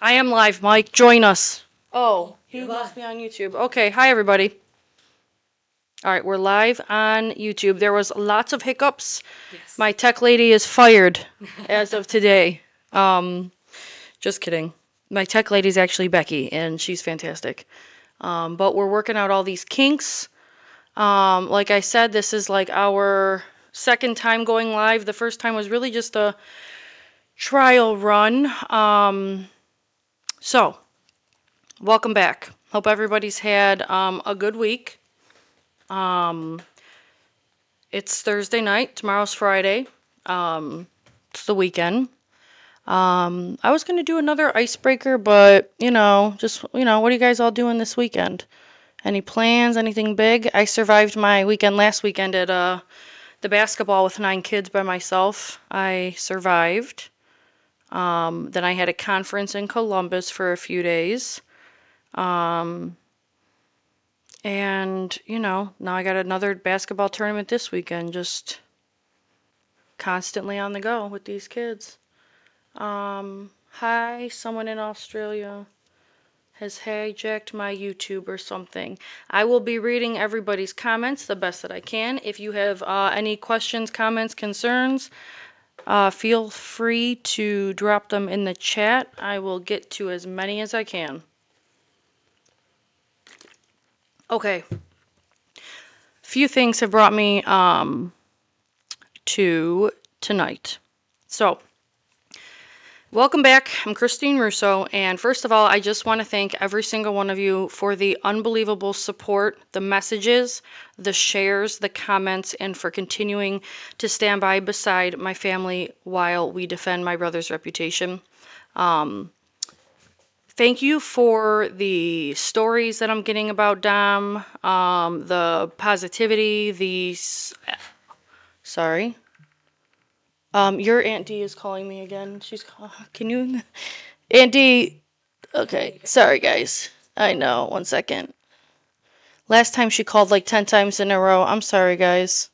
I am live, Mike. Join us. Oh, he must be on YouTube. Okay, hi everybody. All right, we're live on YouTube. There was lots of hiccups. Yes. My tech lady is fired as of today. Just kidding. My tech lady is actually Becky, and she's fantastic. But we're working out all these kinks. Like I said, this is like our second time going live. The first time was really just a trial run. So, welcome back. Hope everybody's had a good week. It's Thursday night. Tomorrow's Friday. It's the weekend. I was gonna do another icebreaker, but what are you guys all doing this weekend? Any plans? Anything big? I survived my weekend last weekend at the basketball with 9 kids by myself. I survived. Then I had a conference in Columbus for a few days. And, now I got another basketball tournament this weekend, just constantly on the go with these kids. Hi, someone in Australia has hijacked my YouTube or something. I will be reading everybody's comments the best that I can. If you have any questions, comments, concerns, feel free to drop them in the chat. I will get to as many as I can. Okay. Few things have brought me to tonight. So, welcome back. I'm Christine Russo, and first of all, I just want to thank every single one of you for the unbelievable support, the messages, the shares, the comments, and for continuing to stand by beside my family while we defend my brother's reputation. Thank you for the stories that I'm getting about Dom, the positivity, sorry. Your Aunt D is calling me again. Can you, Aunt D, okay, sorry guys. I know, 1 second. Last time she called like 10 times in a row. I'm sorry guys.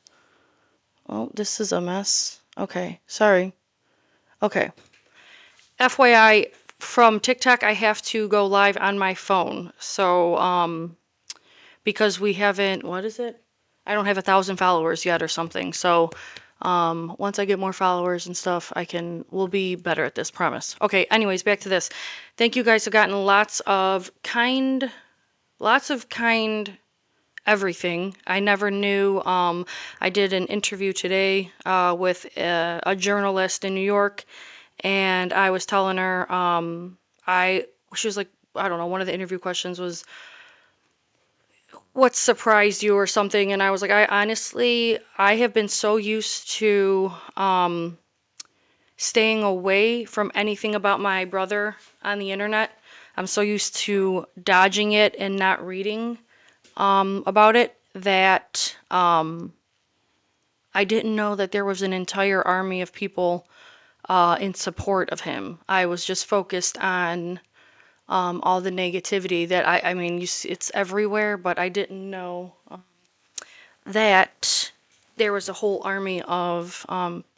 Oh, this is a mess. Okay, sorry. Okay. FYI, from TikTok, I have to go live on my phone. So, because we haven't, what is it? I don't have 1,000 followers yet or something. So, once I get more followers and stuff, we'll be better at this, promise. Okay, anyways, back to this. Thank you guys. I've gotten lots of kind everything. I never knew. I did an interview today with a journalist in New York, and I was telling her, she was like, I don't know, one of the interview questions was, what surprised you or something? And I was like, I have been so used to staying away from anything about my brother on the internet. I'm so used to dodging it and not reading about it that I didn't know that there was an entire army of people in support of him. I was just focused on all the negativity that I mean, it's everywhere, but I didn't know that there was a whole army of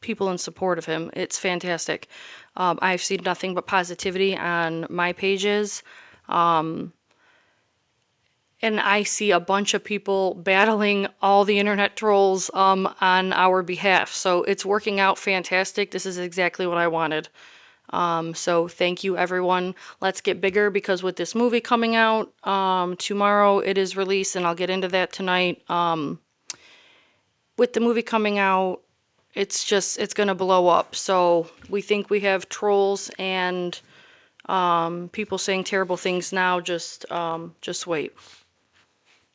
people in support of him. It's fantastic. I've seen nothing but positivity on my pages. And I see a bunch of people battling all the internet trolls on our behalf. So it's working out fantastic. This is exactly what I wanted. So thank you, everyone. Let's get bigger, because with this movie coming out tomorrow, it is released, and I'll get into that tonight. With the movie coming out, it's gonna blow up. So we think we have trolls and people saying terrible things now. Just wait.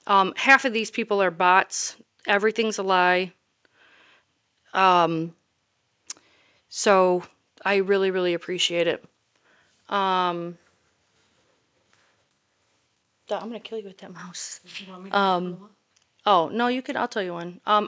Half of these people are bots. Everything's a lie. So I really, really appreciate it. I'm gonna kill you with that mouse. Oh, no, I'll tell you one. I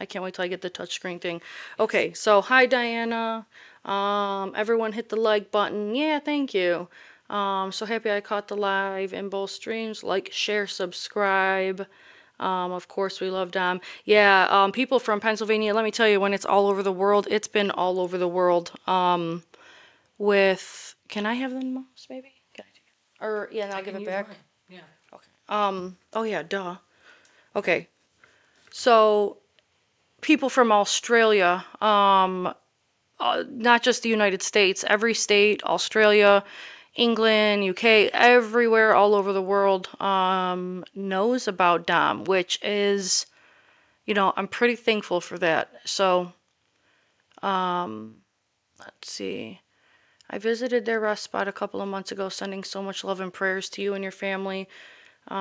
can't wait till I get the touchscreen thing. Okay, so hi Diana. Everyone hit the like button. Yeah, thank you. So happy I caught the live in both streams. Like, share, subscribe. Of course, we love Dom. Yeah, people from Pennsylvania, let me tell you, when it's all over the world, it's been all over the world. With Can I have the mouse, maybe? Can I take it? Or, yeah, and I'll give it back. Mine. Yeah. Okay. Oh yeah, duh. Okay. So, people from Australia, not just the United States, every state, Australia, England, UK, everywhere all over the world, knows about Dom, which is, I'm pretty thankful for that. So, let's see. I visited their rest spot a couple of months ago, sending so much love and prayers to you and your family.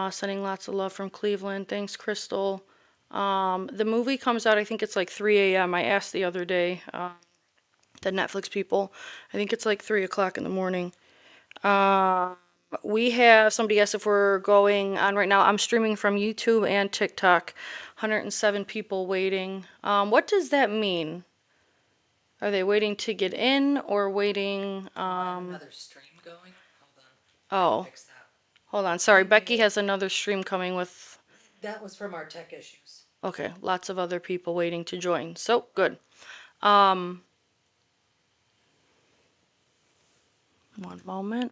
Sending lots of love from Cleveland. Thanks, Crystal. The movie comes out, I think it's like 3 a.m. I asked the other day, the Netflix people. I think it's like 3 o'clock in the morning. We have somebody asked if we're going on right now. I'm streaming from YouTube and TikTok. 107 people waiting. What does that mean? Are they waiting to get in or waiting? I have another stream going. Hold on. Oh, Fix that. hold on. Sorry, Becky has another stream coming with. That was from our tech issues. Okay, lots of other people waiting to join. So good. One moment.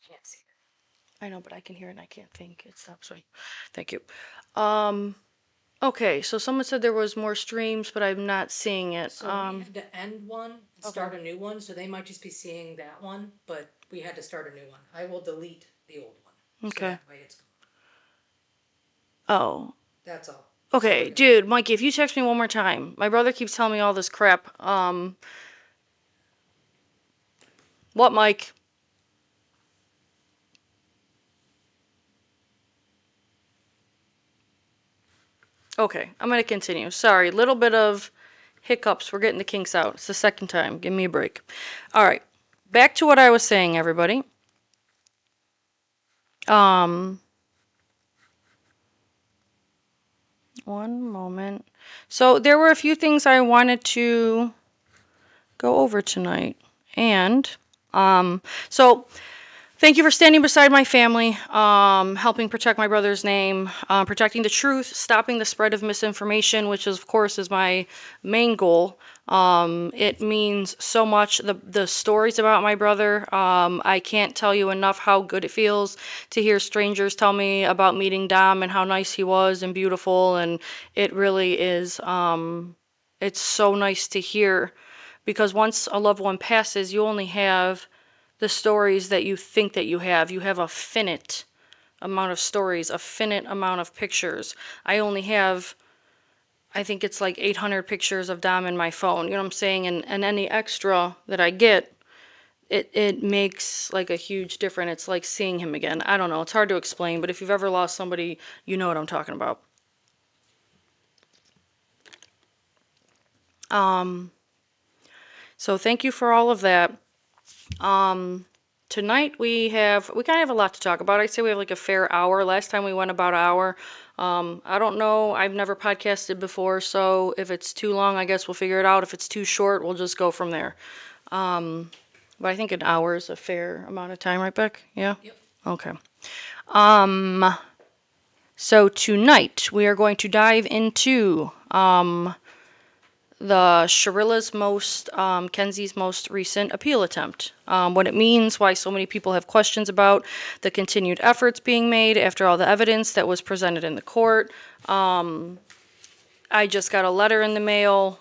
Can't see it. I know, but I can hear it and I can't think. It stops right. Thank you. Um, okay, so someone said there was more streams, but I'm not seeing it. So we had to end one and start a new one, so they might just be seeing that one, but we had to start a new one. I will delete the old one. Okay. So that way it's gone. Oh, That's all. okay, dude, Mikey, if you text me one more time, my brother keeps telling me all this crap. What, Mike? Okay, I'm gonna continue. Sorry, little bit of hiccups. We're getting the kinks out. It's the second time. Give me a break. All right, back to what I was saying, everybody. One moment. So there were a few things I wanted to go over tonight, and so thank you for standing beside my family, helping protect my brother's name, protecting the truth, stopping the spread of misinformation, which of course is my main goal. It means so much. The stories about my brother, I can't tell you enough how good it feels to hear strangers tell me about meeting Dom and how nice he was and beautiful, and it really is. It's so nice to hear because once a loved one passes, you only have the stories that you think that you have. You have a finite amount of stories, a finite amount of pictures. I only have, I think it's like 800 pictures of Dom in my phone. You know what I'm saying? And any extra that I get, it makes like a huge difference. It's like seeing him again. I don't know. It's hard to explain, but if you've ever lost somebody, you know what I'm talking about. So thank you for all of that. Tonight we kind of have a lot to talk about. I'd say we have like a fair hour. Last time we went about an hour. I don't know. I've never podcasted before, so if it's too long, I guess we'll figure it out. If it's too short, we'll just go from there. But I think an hour is a fair amount of time, right, Beck? Yeah? Yep. Okay. So tonight we are going to dive into the Kenzie's most recent appeal attempt. What it means, why so many people have questions about the continued efforts being made after all the evidence that was presented in the court. I just got a letter in the mail.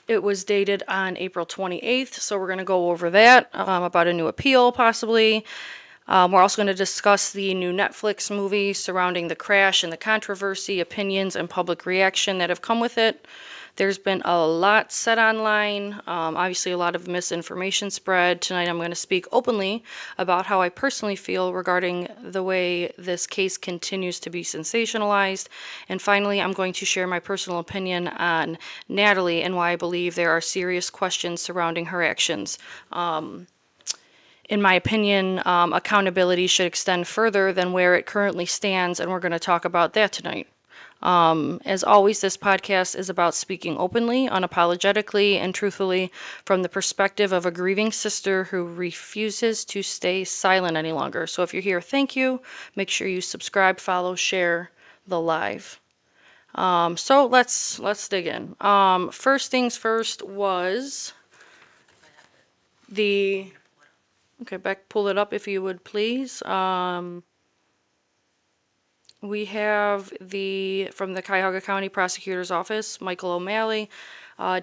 It was dated on April 28th, so we're going to go over that, about a new appeal, possibly. We're also going to discuss the new Netflix movie surrounding the crash and the controversy, opinions, and public reaction that have come with it. There's been a lot said online, obviously a lot of misinformation spread. Tonight I'm going to speak openly about how I personally feel regarding the way this case continues to be sensationalized. And finally, I'm going to share my personal opinion on Natalie and why I believe there are serious questions surrounding her actions. In my opinion, accountability should extend further than where it currently stands, and we're going to talk about that tonight. As always, this podcast is about speaking openly, unapologetically, and truthfully from the perspective of a grieving sister who refuses to stay silent any longer. So if you're here, thank you. Make sure you subscribe, follow, share the live. So let's dig in. First things first was the okay, Beck, pull it up if you would please. We have the from the Cuyahoga County Prosecutor's Office, Michael O'Malley,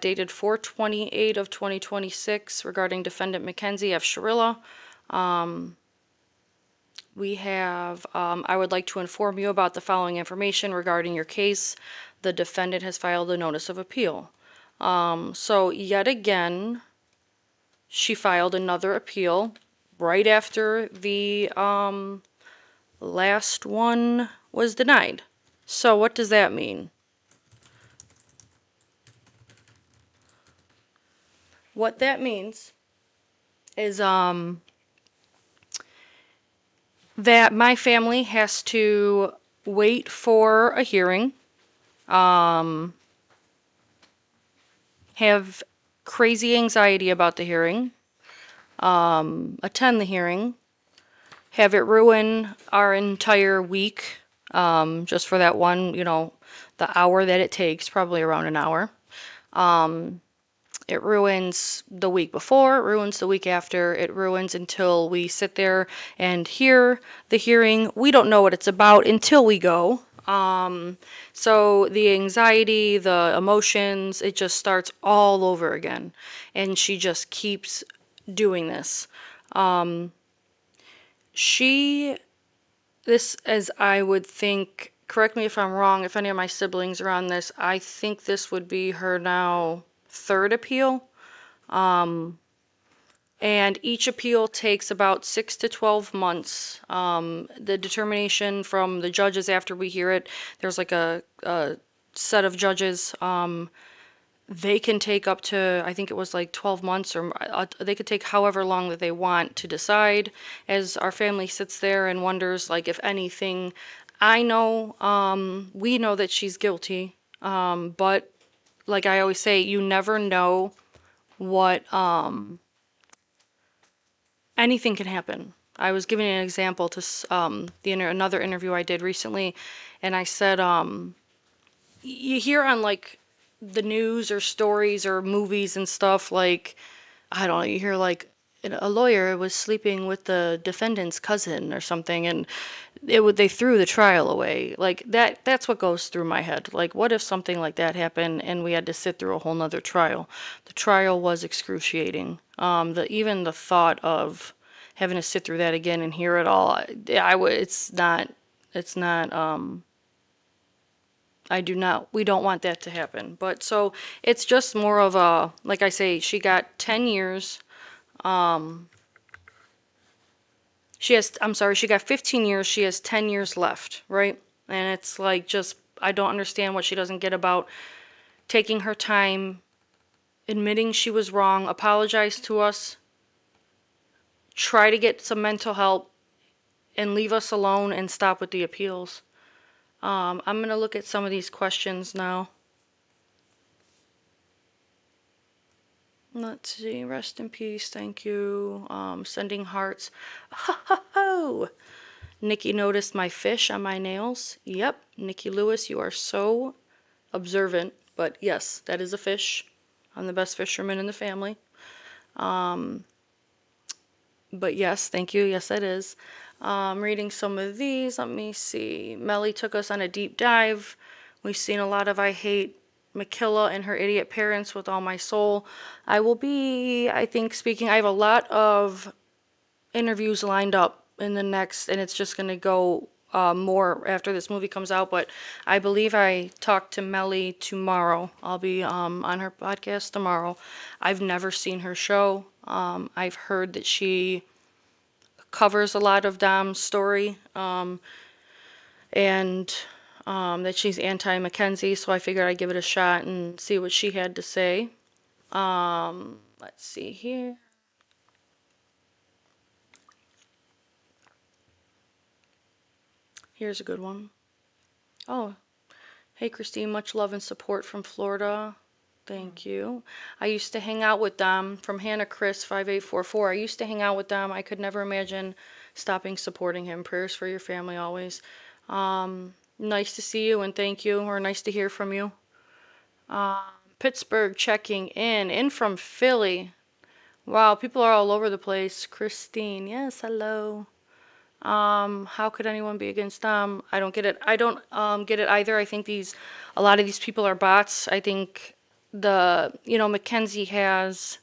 dated 4/28 of 2026, regarding defendant Mackenzie F. Sharilla. We have, I would like to inform you about the following information regarding your case. The defendant has filed a notice of appeal. So yet again, she filed another appeal right after the last one was denied. So what does that mean? What that means is that my family has to wait for a hearing, have crazy anxiety about the hearing, attend the hearing, have it ruin our entire week, just for that one, the hour that it takes, probably around an hour. It ruins the week before, it ruins the week after, it ruins until we sit there and hear the hearing. We don't know what it's about until we go. So the anxiety, the emotions, it just starts all over again. And she just keeps doing this. She, this, as I would think, correct me if I'm wrong, if any of my siblings are on this, I think this would be her now third appeal. And each appeal takes about 6 to 12 months. The determination from the judges after we hear it, there's like a set of judges. They can take up to, I think it was like 12 months, or they could take however long that they want to decide. As our family sits there and wonders, like, if anything, I know, we know that she's guilty. But like I always say, you never know what, anything can happen. I was giving an example to another interview I did recently, and I said, you hear on like the news or stories or movies and stuff, like, I don't know, you hear like a lawyer was sleeping with the defendant's cousin or something, and they threw the trial away. Like that's what goes through my head. Like, what if something like that happened and we had to sit through a whole nother trial? The trial was excruciating. Even the thought of having to sit through that again and hear it all, it's not, I do not, we don't want that to happen. But so it's just more of a, like I say, she got 10 years. I'm sorry, she got 15 years. She has 10 years left, right? And it's like, just, I don't understand what she doesn't get about taking her time, admitting she was wrong, apologize to us, try to get some mental help, and leave us alone and stop with the appeals. I'm going to look at some of these questions now. Let's see. Rest in peace. Thank you. Sending hearts. Ho, ho, ho. Nikki noticed my fish on my nails. Yep. Nikki Lewis, you are so observant. But yes, that is a fish. I'm the best fisherman in the family. But yes, thank you. Yes, that is. Reading some of these. Let me see. Melly took us on a deep dive. We've seen a lot of I hate Makilla and her idiot parents with all my soul. I will be, I think, speaking. I have a lot of interviews lined up in the next, and it's just going to go more after this movie comes out. But I believe I talked to Melly tomorrow. I'll be on her podcast tomorrow. I've never seen her show. I've heard that she covers a lot of Dom's story, and that she's anti-Mackenzie, so I figured I'd give it a shot and see what she had to say. Let's see here. Here's a good one. Oh, Hey, Christine, much love and support from Florida. Thank you. I used to hang out with them from Hannah Chris 5844. I used to hang out with them. I could never imagine stopping supporting him. Prayers for your family always. Nice to see you and thank you, or nice to hear from you. Um, Pittsburgh checking in from Philly. Wow, people are all over the place. Christine, yes, hello. How could anyone be against them? I don't get it. I don't get it either. I think a lot of these people are bots. I think Mackenzie has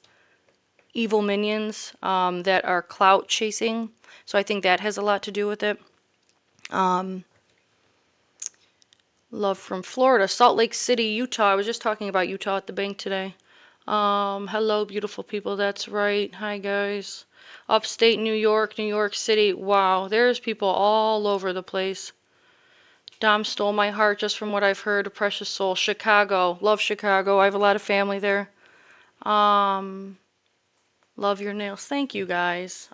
evil minions that are clout chasing. So I think that has a lot to do with it. Um, Love from Florida, Salt Lake City, Utah. I was just talking about Utah at the bank today. Hello, beautiful people. That's right. Hi, guys. Upstate New York, New York City. Wow, there's people all over the place. Dom stole my heart just from what I've heard. A precious soul. Chicago. Love Chicago. I have a lot of family there. Um, Love your nails. Thank you, guys.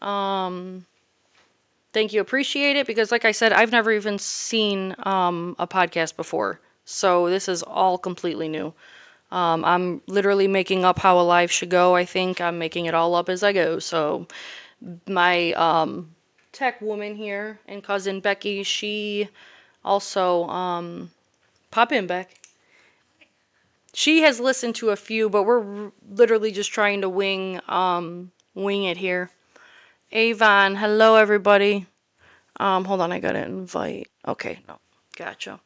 Thank you. Appreciate it because, like I said, I've never even seen a podcast before. So this is all completely new. I'm literally making up how a live should go. I think I'm making it all up as I go. So my tech woman here and cousin Becky, she also pop in, Beck. She has listened to a few, but we're literally just trying to wing it here. Avon, hello everybody. Hold on, I gotta invite. Okay, no, gotcha.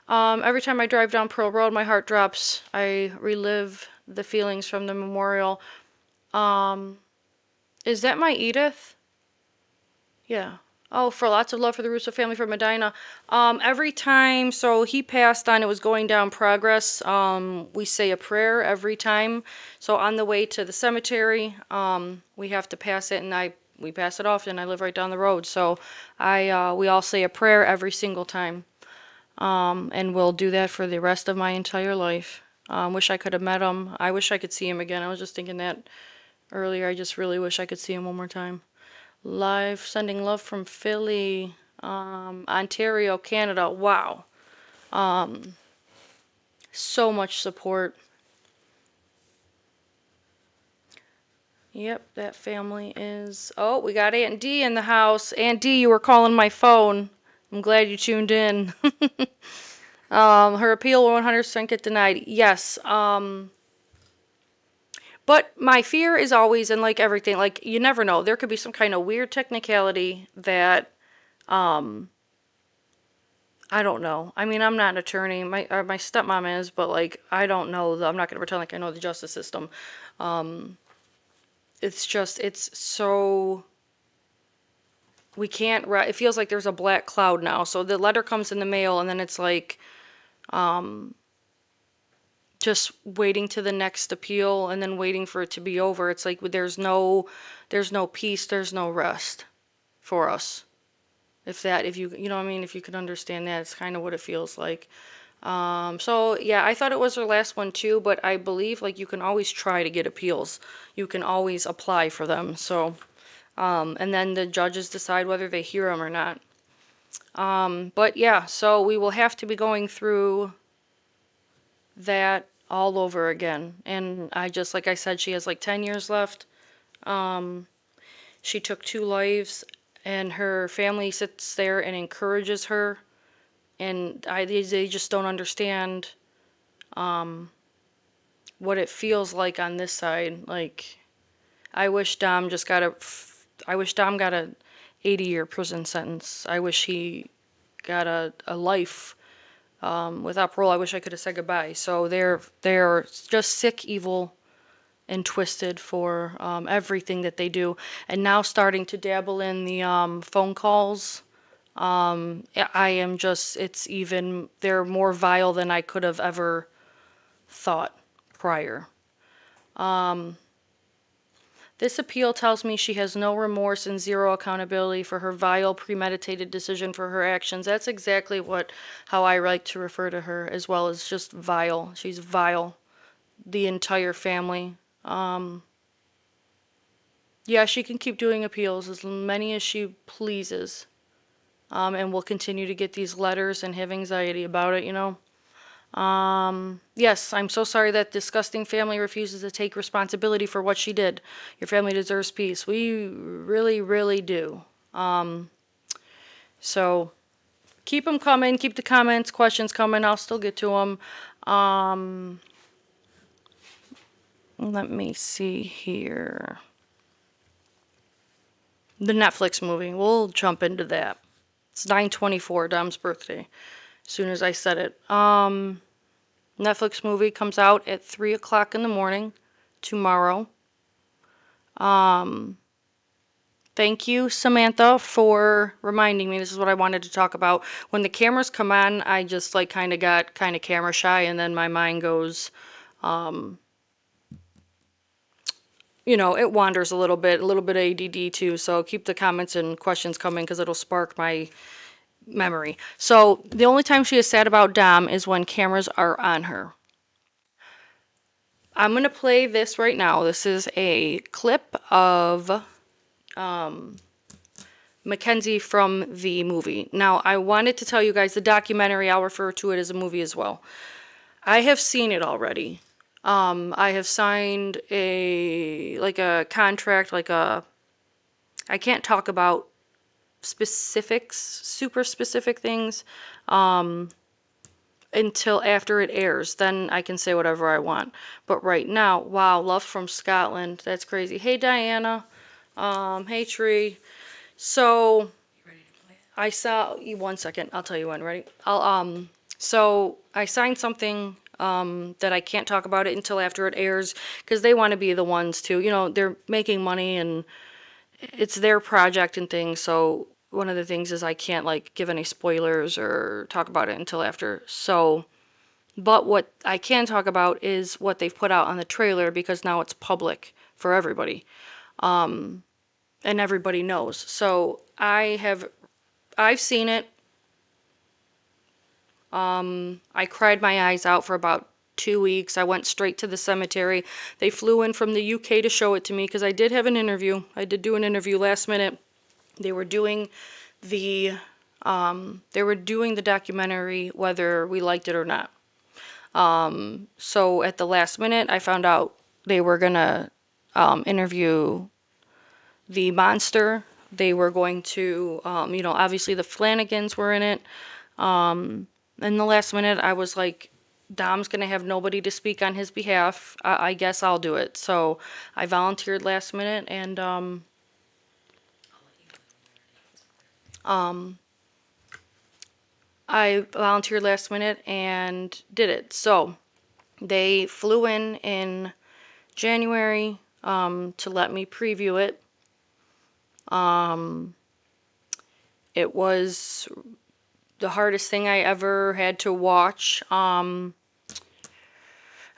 Every time I drive down Pearl Road, my heart drops. I relive the feelings from the memorial. Um, is that my Edith? Yeah. Oh, for lots of love for the Russo family from Medina. Every time, so he passed on, it was going down Progress. We say a prayer every time. So on the way to the cemetery, we have to pass it, and we pass it often. I live right down the road, so we all say a prayer every single time. And we'll do that for the rest of my entire life. Wish I could have met him. I wish I could see him again. I was just thinking that earlier. I just really wish I could see him one more time. Live, sending love from Philly, Ontario, Canada. Wow. Um, so much support. Yep, that family is. Oh, we got Aunt D in the house. Aunt D, you were calling my phone. I'm glad you tuned in. Her appeal will 100% get denied. Yes. But my fear is always, and like everything, like you never know. There could be some kind of weird technicality that um, I don't know. I mean, I'm not an attorney. My stepmom is, but like I don't know. I'm not gonna pretend like I know the justice system. Um, it's just it's so we can't. It feels like there's a black cloud now. So the letter comes in the mail, and then it's like um, just waiting to the next appeal, and then waiting for it to be over. It's like there's no peace, there's no rest for us. If you know what I mean, if you could understand that, it's kind of what it feels like. So yeah, I thought it was her last one too, but I believe like you can always try to get appeals. You can always apply for them. So, and then the judges decide whether they hear them or not. But yeah, so we will have to be going through that all over again. And like I said, she has like 10 years left. Um, she took 2 lives, and her family sits there and encourages her. And they just don't understand um, what it feels like on this side. Like, I wish Dom just got a, I wish Dom got a 80-year prison sentence. I wish he got a life without parole. I wish I could have said goodbye. So they're just sick, evil, and twisted for everything that they do. And now starting to dabble in the phone calls. I am just, they're more vile than I could have ever thought prior. Um, this appeal tells me she has no remorse and zero accountability for her vile, premeditated decision for her actions. That's exactly how I like to refer to her, as well as just vile. She's vile. The entire family. Yeah, she can keep doing appeals as many as she pleases. And will continue to get these letters and have anxiety about it. Yes, I'm so sorry that disgusting family refuses to take responsibility for what she did. Your family deserves peace. We really, really do. So keep them coming. Keep the comments, questions coming. I'll still get to them. Let me see here. The Netflix movie. We'll jump into that. It's 9/24, Dom's birthday. As soon as I said it. Netflix movie comes out at 3 o'clock in the morning tomorrow. Thank you, Samantha, for reminding me. This is what I wanted to talk about. When the cameras come on, I just like kind of got kind of camera shy, and then my mind goes, it wanders a little bit of ADD too. So keep the comments and questions coming because it'll spark my memory. So the only time she is sad about Dom is when cameras are on her. I'm gonna play this right now. This is a clip of Mackenzie from the movie. Now, I wanted to tell you guys the documentary, I'll refer to it as a movie as well. I have seen it already. I have signed a contract, I can't talk about specifics, super specific things, until after it airs. Then I can say whatever I want. But right now, wow, love from Scotland. That's crazy. Hey, Diana. Hey, Tree. So I saw you 1 second. I'll tell you when. Ready? So I signed something that I can't talk about it until after it airs because they want to be the ones to, they're making money and it's their project and things. So one of the things is I can't give any spoilers or talk about it until after. So, but what I can talk about is what they've put out on the trailer because now it's public for everybody. And everybody knows. So I've seen it. I cried my eyes out for about 2 weeks. I went straight to the cemetery. They flew in from the UK to show it to me because I did have an interview. I did do an interview last minute. They were doing the documentary whether we liked it or not. So at the last minute, I found out they were gonna interview the monster. They were going to, obviously the Flanagans were in it. In the last minute, I was like, Dom's gonna have nobody to speak on his behalf. I guess I'll do it. So I volunteered last minute, and did it. So they flew in January to let me preview it. It was the hardest thing I ever had to watch.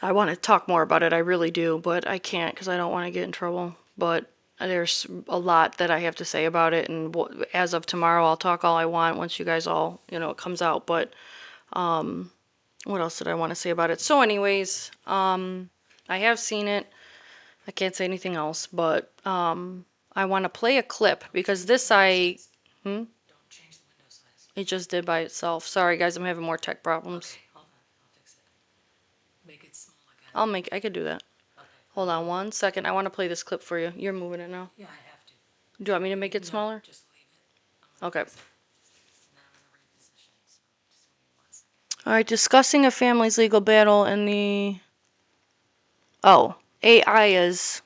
I want to talk more about it, I really do, but I can't because I don't want to get in trouble. But there's a lot that I have to say about it, and as of tomorrow, I'll talk all I want once you guys all, it comes out. But what else did I want to say about it? So, anyways, I have seen it. I can't say anything else, but I want to play a clip because this Don't change the window size. it just did by itself. Sorry guys, I'm having more tech problems. Okay, hold on. I'll fix it. Make it small again. I could do that. Okay. Hold on 1 second. I want to play this clip for you. You're moving it now. Yeah, I have to. Do you want me to make it No, smaller? just leave it. Okay. Fix it. Now I'm gonna reposition. So just give me 1 second. All right, discussing a family's legal battle in the... Oh, AI is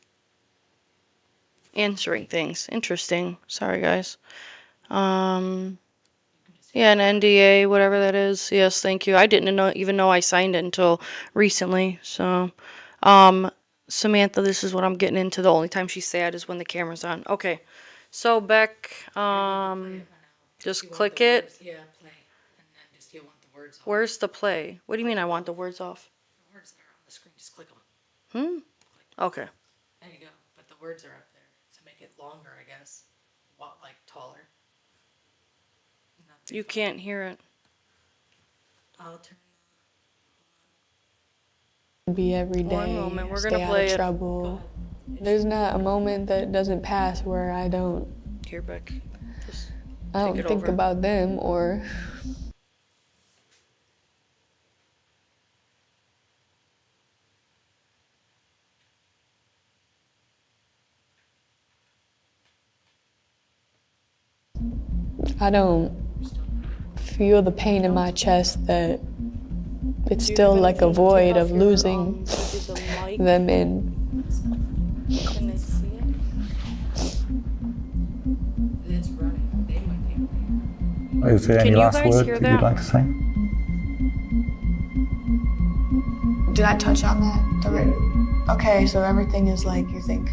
answering things. Interesting. Sorry, guys. Yeah, an NDA, whatever that is. Yes, thank you. I didn't even know I signed it until recently. So, Samantha, this is what I'm getting into. The only time she's sad is when the camera's on. Okay. So, Beck, Play it for now. just You want click the it. words- Yeah, play. And then just you want the words off. Where's the play? What do you mean I want the words off? The words that are on the screen, just click them. Okay. There you go. But the words are up there. So make it longer, I guess. What, like taller? Not too You far. can't hear it. I'll turn Be every day, One moment, we're stay gonna out play of it. trouble. There's not a moment that doesn't pass where I don't Here, Beck. Just I don't take it think over. about them or I don't feel the pain in my chest that it's still like a void of losing them in. Can they see it? It's running. They might be able to hear. Is there Can any you last guys word hear that you'd that? like to say? Did I touch on that? Okay, so everything is like you think.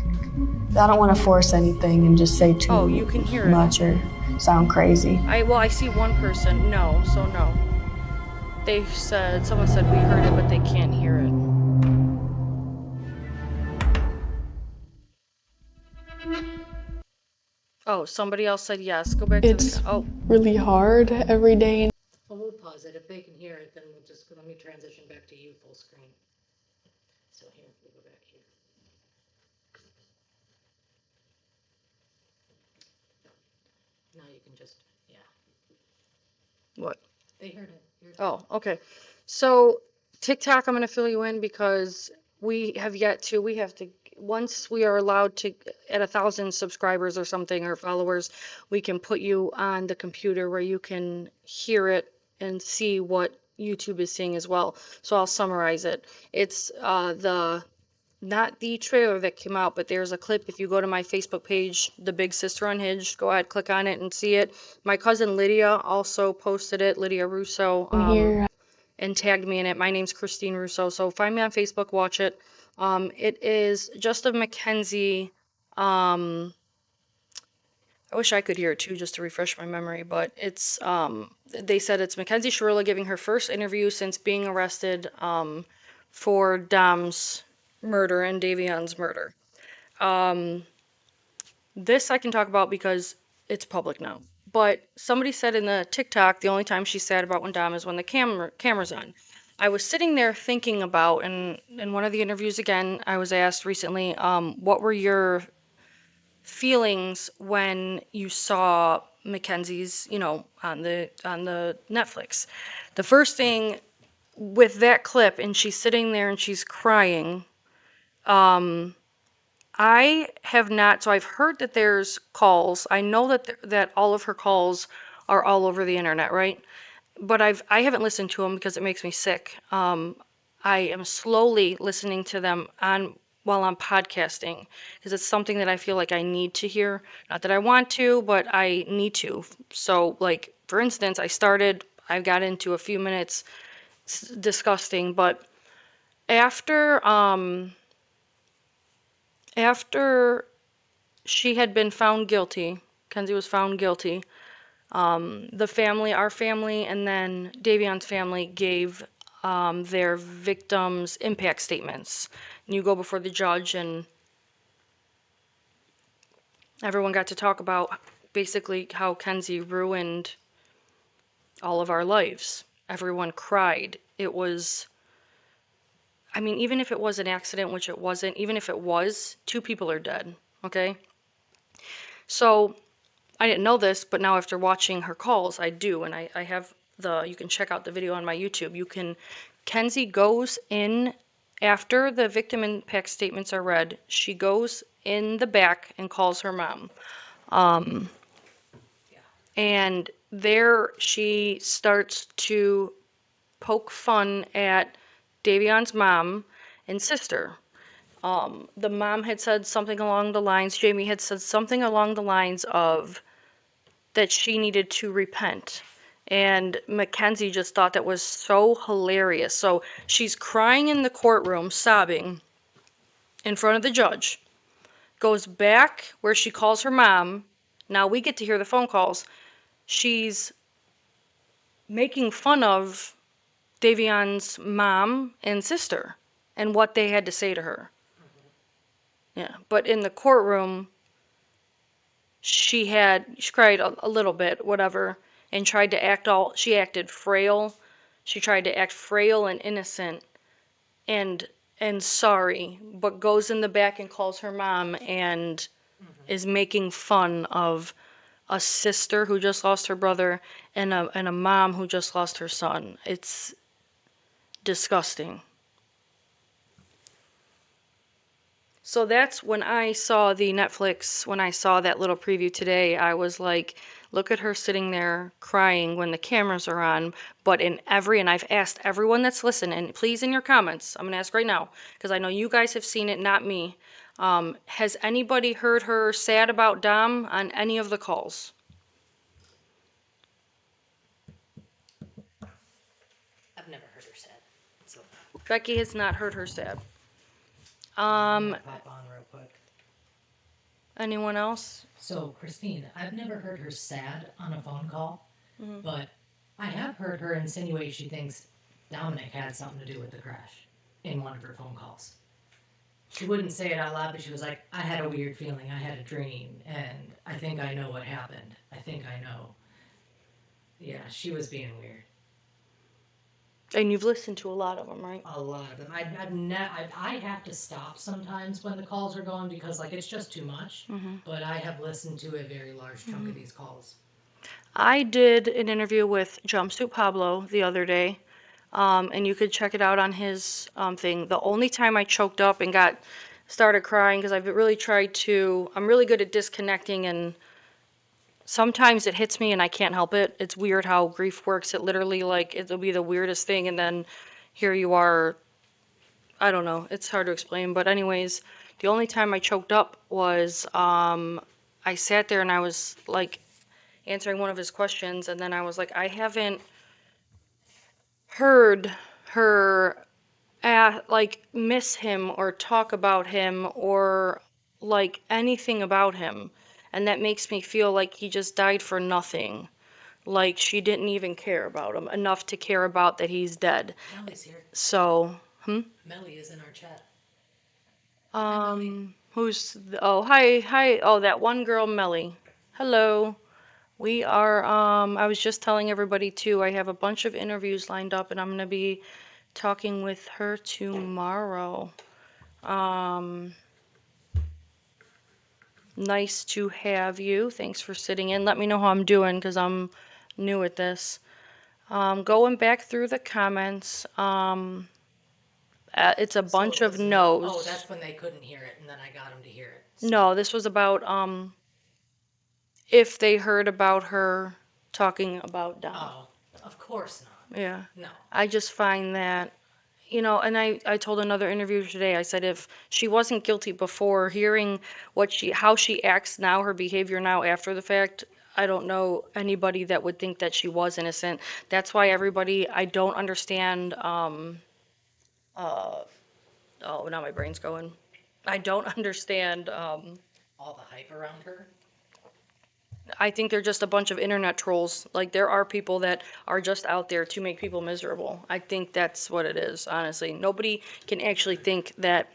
I don't want to force anything and just say too You can hear it. much or sound crazy. I see one person. No, so no. Someone said we heard it, but they can't hear it. Oh, somebody else said yes. Go back It's to the. really hard every day. Well, we'll pause it. If they can hear it, then we'll just, let me transition back to you full screen. So here, we'll go back here. Now you can just, yeah. What? They heard it. Oh, okay. So TikTok, I'm going to fill you in because we have to, once we are allowed to, at 1,000 subscribers or something, or followers, we can put you on the computer where you can hear it and see what YouTube is seeing as well. So I'll summarize it. It's not the trailer that came out, but there's a clip. If you go to my Facebook page, the Big Sister Unhinged, go ahead, click on it and see it. My cousin Lydia also posted it, Lydia Russo, Here, and tagged me in it. My name's Christine Russo, so find me on Facebook, watch it. It is just of Mackenzie. I wish I could hear it too, just to refresh my memory, but it's, they said it's Mackenzie Shirilla giving her first interview since being arrested for Dom's murder and Davion's murder. This I can talk about because it's public now. But somebody said in the TikTok, the only time she's sad about when Dom is when the camera's on. I was sitting there thinking about, and in one of the interviews again, I was asked recently, what were your feelings when you saw Mackenzie's, on the Netflix? The first thing with that clip, and she's sitting there and she's crying. I have not, so I've heard that there's calls. I know that all of her calls are all over the internet, right? But I haven't listened to them because it makes me sick. I am slowly listening to them while I'm podcasting because it's something that I feel like I need to hear. Not that I want to, but I need to. So, like, for instance, I got into a few minutes. It's disgusting, but after after she had been found guilty, Kenzie was found guilty. Our family, and then Davion's family gave their victims' impact statements. And you go before the judge, and everyone got to talk about basically how Kenzie ruined all of our lives. Everyone cried. It was, I mean, even if it was an accident, which it wasn't, even if it was, 2 people are dead, okay? So I didn't know this, but now after watching her calls, I do, and I have you can check out the video on my YouTube. Kenzie goes in after the victim impact statements are read, she goes in the back and calls her mom. And there she starts to poke fun at Davion's mom and sister. The mom had said something along the lines, Jamie had said something along the lines of, that she needed to repent. And Mackenzie just thought that was so hilarious. So she's crying in the courtroom, sobbing in front of the judge, goes back where she calls her mom. Now we get to hear the phone calls. She's making fun of Davion's mom and sister and what they had to say to her. Yeah, but in the courtroom, she cried a little bit, whatever, and she acted frail. She tried to act frail and innocent and sorry, but goes in the back and calls her mom and is making fun of a sister who just lost her brother and a mom who just lost her son. It's disgusting. So that's when I saw that little preview today, I was like, Look at her sitting there crying when the cameras are on. But and I've asked everyone that's listening, and please in your comments, I'm going to ask right now, because I know you guys have seen it, not me. Has anybody heard her sad about Dom on any of the calls? I've never heard her sad. So Becky has not heard her sad. I'm gonna pop on real quick. Anyone else? So Christine, I've never heard her sad on a phone call, but I have heard her insinuate she thinks Dominic had something to do with the crash in one of her phone calls. She wouldn't say it out loud, but she was like, I had a weird feeling, I had a dream, and I think I know what happened. I think I know. Yeah, she was being weird. And you've listened to a lot of them, right? A lot of them. I have to stop sometimes when the calls are going because like it's just too much. But I have listened to a very large chunk of these calls. I did an interview with Jumpsuit Pablo the other day, and you could check it out on his thing. The only time I choked up and started crying, because I've really tried to, I'm really good at disconnecting, and sometimes it hits me and I can't help it. It's weird how grief works. It literally, like, it'll be the weirdest thing, and then here you are. I don't know. It's hard to explain. But anyways, the only time I choked up was I sat there and I was like answering one of his questions, and then I was like, I haven't heard her like miss him or talk about him or like anything about him, and that makes me feel like he just died for nothing. Like she didn't even care about him enough to care about that he's dead. Melly's here. So, Melly is in our chat. oh, hi, oh, that one girl, Melly. Hello. We are, I was just telling everybody too, I have a bunch of interviews lined up and I'm gonna be talking with her tomorrow. Nice to have you. Thanks for sitting in. Let me know how I'm doing because I'm new at this. Going back through the comments, it's a bunch of no's. Oh, that's when they couldn't hear it, and then I got them to hear it. So. No, this was about if they heard about her talking about Dom. Oh, of course not. Yeah. No. I just find that, and I told another interviewer today, I said if she wasn't guilty before, hearing how she acts now, her behavior now after the fact, I don't know anybody that would think that she was innocent. That's why I don't understand, oh, now my brain's going. I don't understand, All the hype around her. I think they're just a bunch of internet trolls. Like, there are people that are just out there to make people miserable. I think that's what it is, honestly. Nobody can actually think that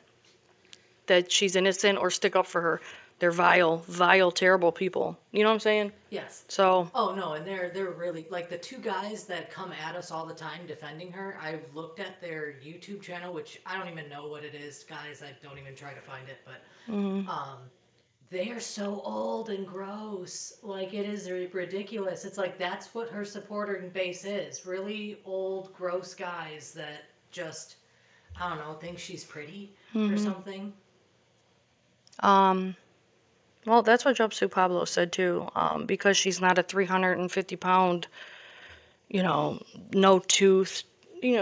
she's innocent or stick up for her. They're vile, terrible people. You know what I'm saying? Yes. So, Oh no, and they're really like the two guys that come at us all the time defending her. I've looked at their YouTube channel, which I don't even know what it is, guys. I don't even try to find it, but they are so old and gross. Like it is ridiculous. It's like that's what her supporter base is. Really old, gross guys that just I don't know, think she's pretty or something. well, that's what Jumpsuit Pablo said too. Because she's not a 350-pound, no tooth.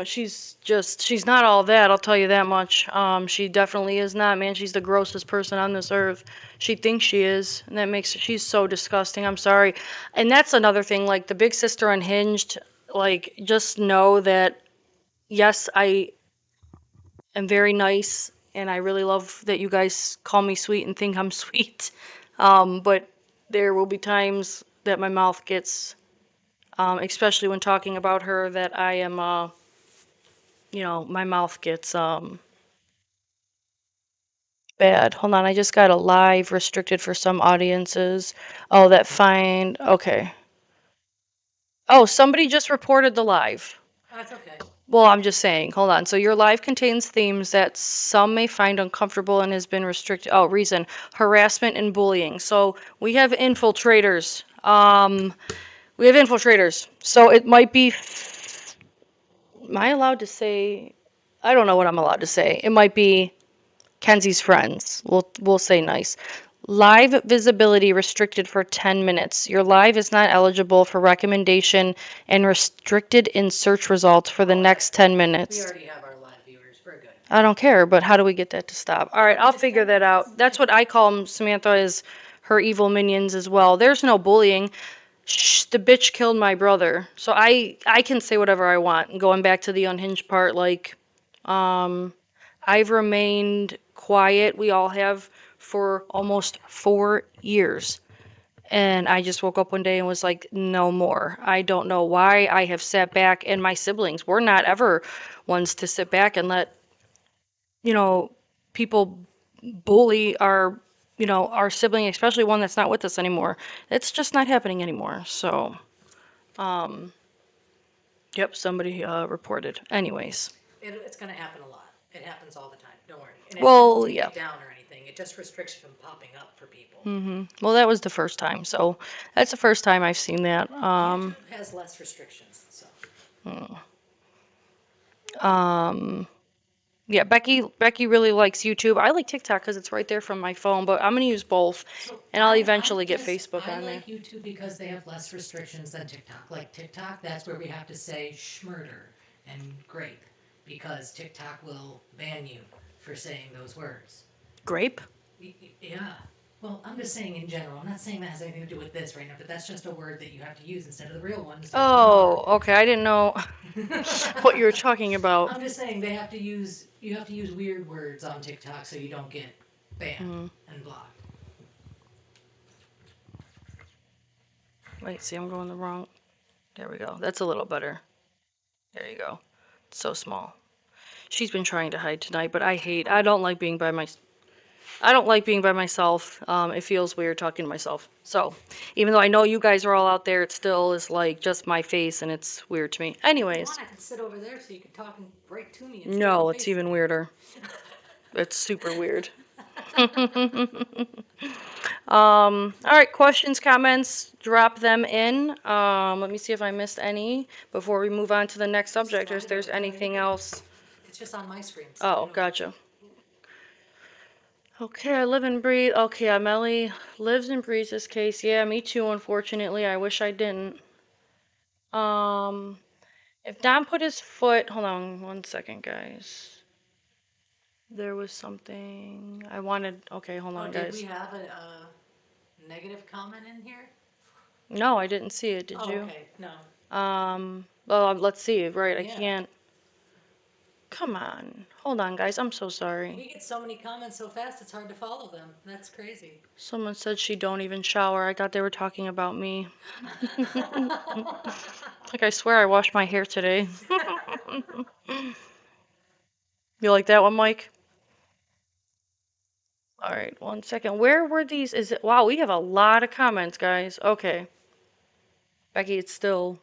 She's not all that, I'll tell you that much. She definitely is not, man. She's the grossest person on this earth. She thinks she is, and she's so disgusting. I'm sorry. And that's another thing, like the Big Sister Unhinged, like just know that, yes, I am very nice, and I really love that you guys call me sweet and think I'm sweet. But there will be times that my mouth gets, especially when talking about her, that I am, my mouth gets bad. Hold on, I just got a live restricted for some audiences. Oh, okay. Oh, somebody just reported the live. That's okay. Well, I'm just saying, hold on. So your live contains themes that some may find uncomfortable and has been restricted. Oh, reason, harassment and bullying. So we have infiltrators. So it might be, am I allowed to say, I don't know what I'm allowed to say. It might be Kenzie's friends. We'll say nice. Live visibility restricted for 10 minutes. Your live is not eligible for recommendation and restricted in search results for the next 10 We minutes. already have our live viewers. We're good. I don't care, but how do we get that to stop? All right, I'll Just figure 10 that minutes. out. That's what I call them, Samantha, is her evil minions as well. There's no bullying. Shh, the bitch killed my brother. So I can say whatever I want. And going back to the unhinged part, like, I've remained quiet. We all have for almost 4 years. And I just woke up one day and was like, no more. I don't know why I have sat back, and my siblings, we're not ever ones to sit back and let, you know, people bully our sibling, especially one that's not with us anymore. It's just not happening anymore. So, yep, somebody reported. Anyways. It's going to happen a lot. It happens all the time. Don't worry. And it Well, shouldn't take yeah. it down or anything. It just restricts from popping up for people. Well, that was the first time. So that's the first time I've seen that. YouTube has less restrictions, so. Yeah, Becky really likes YouTube. I like TikTok because it's right there from my phone, but I'm gonna use both, and I'll eventually get Facebook on I there. like YouTube because they have less restrictions than TikTok. Like TikTok, that's where we have to say schmurder and grape because TikTok will ban you for saying those words. Grape? Yeah. Well, I'm just saying in general. I'm not saying that has anything to do with this right now, but that's just a word that you have to use instead of the real one. Oh, okay. I didn't know what you were talking about. I'm just saying you have to use weird words on TikTok so you don't get banned and blocked. Wait, see, I'm going the wrong. There we go. That's a little better. There you go. It's so small. She's been trying to hide tonight, but I don't like being by myself. It feels weird talking to myself. So, even though I know you guys are all out there, it still is like just my face, and it's weird to me. Anyways, I can sit over there so you can talk and right to me. no, it's even weirder. It's super weird. All right, questions, comments, drop them in. Let me see if I missed any before we move on to the next subject, or if there's anything else. It's just on my screen. Oh, gotcha. Okay, I live and breathe. Okay, Amelie lives and breathes this case. Yeah, me too, unfortunately. I wish I didn't. If Don put his foot, hold on one second, guys. There was something I wanted. Okay, hold on, Did guys. we have a negative comment in here? No, I didn't see it. Did you? Okay, no. Well, let's see. Right, I Yeah. can't. Come on. Hold on, guys. I'm so sorry. We get so many comments so fast, it's hard to follow them. That's crazy. Someone said she don't even shower. I thought they were talking about me. Like, I swear I washed my hair today. You like that one, Mike? All right, one second. Where were these? Is it? Wow, we have a lot of comments, guys. Okay. Becky, it's still.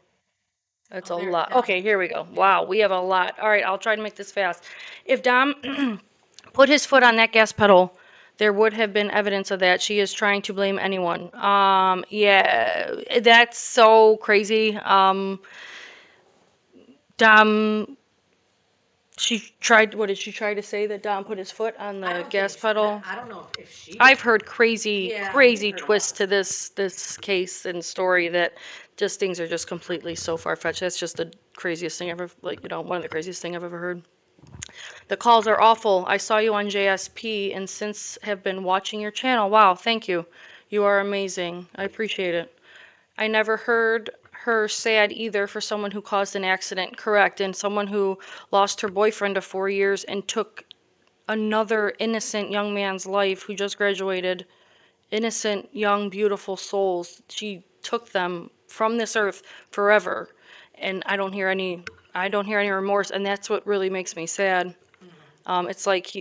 It's a lot. Okay, here we go. Wow, we have a lot. All right, I'll try to make this fast. If Dom put his foot on that gas pedal, there would have been evidence of that. She is trying to blame anyone. Yeah, that's so crazy. Dom, what did she try to say that Dom put his foot on the gas pedal? I don't know if she. I've heard crazy, Yeah, crazy we've heard twists to this case and story that just things are just completely so far-fetched. That's just the craziest thing ever, one of the craziest thing I've ever heard. The calls are awful. I saw you on JSP and since have been watching your channel. Wow, thank you. You are amazing. I appreciate it. I never heard her sad either for someone who caused an accident. Correct. And someone who lost her boyfriend of 4 years and took another innocent young man's life who just graduated. Innocent, young, beautiful souls. She took them from this earth forever. And I don't hear any remorse. And that's what really makes me sad. It's like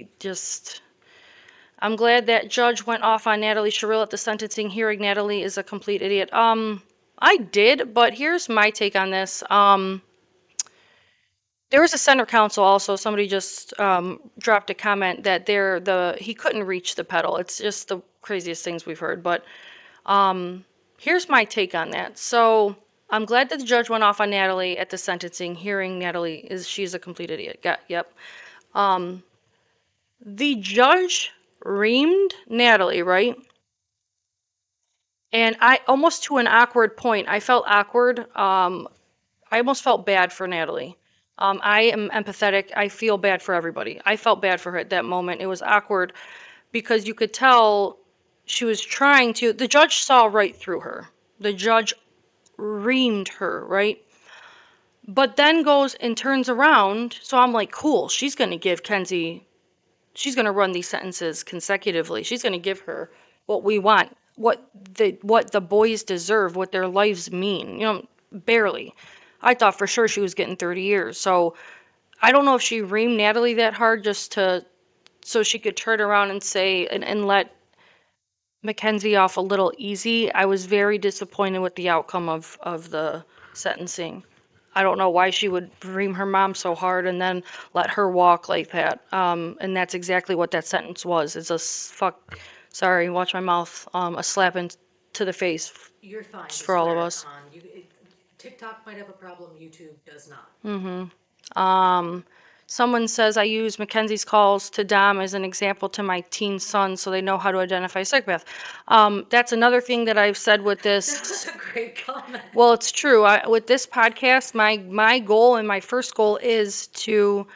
I'm glad that judge went off on Natalie Sherrill at the sentencing hearing. Natalie is a complete idiot. I did, but here's my take on this. There was a center council also. Somebody just dropped a comment that he couldn't reach the pedal. It's just the craziest things we've heard. But here's my take on that. So I'm glad that the judge went off on Natalie at the sentencing hearing. She's a complete idiot. Yep. The judge reamed Natalie, right? And I almost to an awkward point. I felt awkward. I almost felt bad for Natalie. I am empathetic. I feel bad for everybody. I felt bad for her at that moment. It was awkward because you could tell she was trying to. The judge saw right through her. The judge reamed her, right? But then goes and turns around. So I'm like, cool. She's going to give Kenzie, she's going to run these sentences consecutively. She's going to give her what we want, what the boys deserve, what their lives mean. Barely. I thought for sure she was getting 30 years. So I don't know if she reamed Natalie that hard just to so she could turn around and say and let Mackenzie off a little easy. I was very disappointed with the outcome of the sentencing. I don't know why she would ream her mom so hard and then let her walk like that. And that's exactly what that sentence was. It's a sorry, watch my mouth. A slap to the face You're fine. Just for all of swear us. on you. TikTok might have a problem. YouTube does not. Someone says I use Mackenzie's calls to Dom as an example to my teen sons so they know how to identify a psychopath. That's another thing that I've said with this. That's a great comment. Well, it's true. With this podcast, my goal and my first goal is to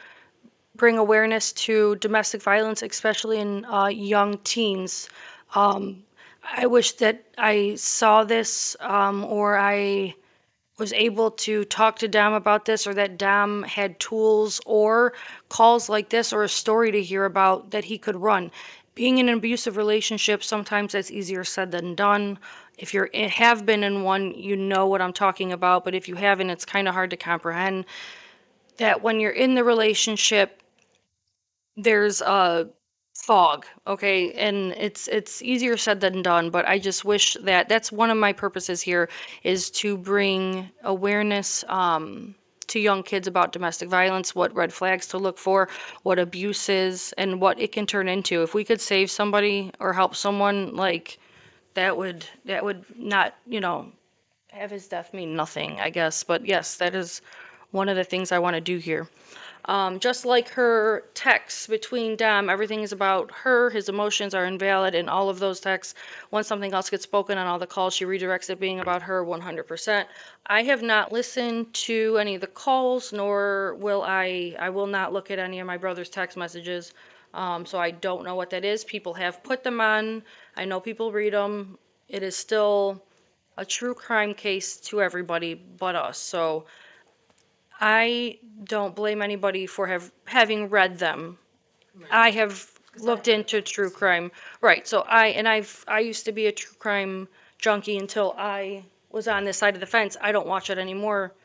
bring awareness to domestic violence, especially in young teens. I wish that I saw this or I was able to talk to Dom about this, or that Dom had tools or calls like this or a story to hear about that he could run. Being in an abusive relationship, sometimes that's easier said than done. If you have been in one, you know what I'm talking about, but if you haven't, it's kind of hard to comprehend that when you're in the relationship, there's a fog, okay, and it's easier said than done, but I just wish that that's one of my purposes here is to bring awareness to young kids about domestic violence, what red flags to look for, what abuse is, and what it can turn into. If we could save somebody or help someone, like that would not, have his death mean nothing, I guess. But yes, that is one of the things I want to do here. Just like her texts between Dom, everything is about her. His emotions are invalid in all of those texts. Once something else gets spoken on all the calls, she redirects it being about her 100%. I have not listened to any of the calls, nor will I. I will not look at any of my brother's text messages. So I don't know what that is. People have put them on. I know people read them. It is still a true crime case to everybody but us. So I don't blame anybody for having read them. Right. I have 'Cause looked I into true crime. Right. So I used to be a true crime junkie until I was on this side of the fence. I don't watch it anymore.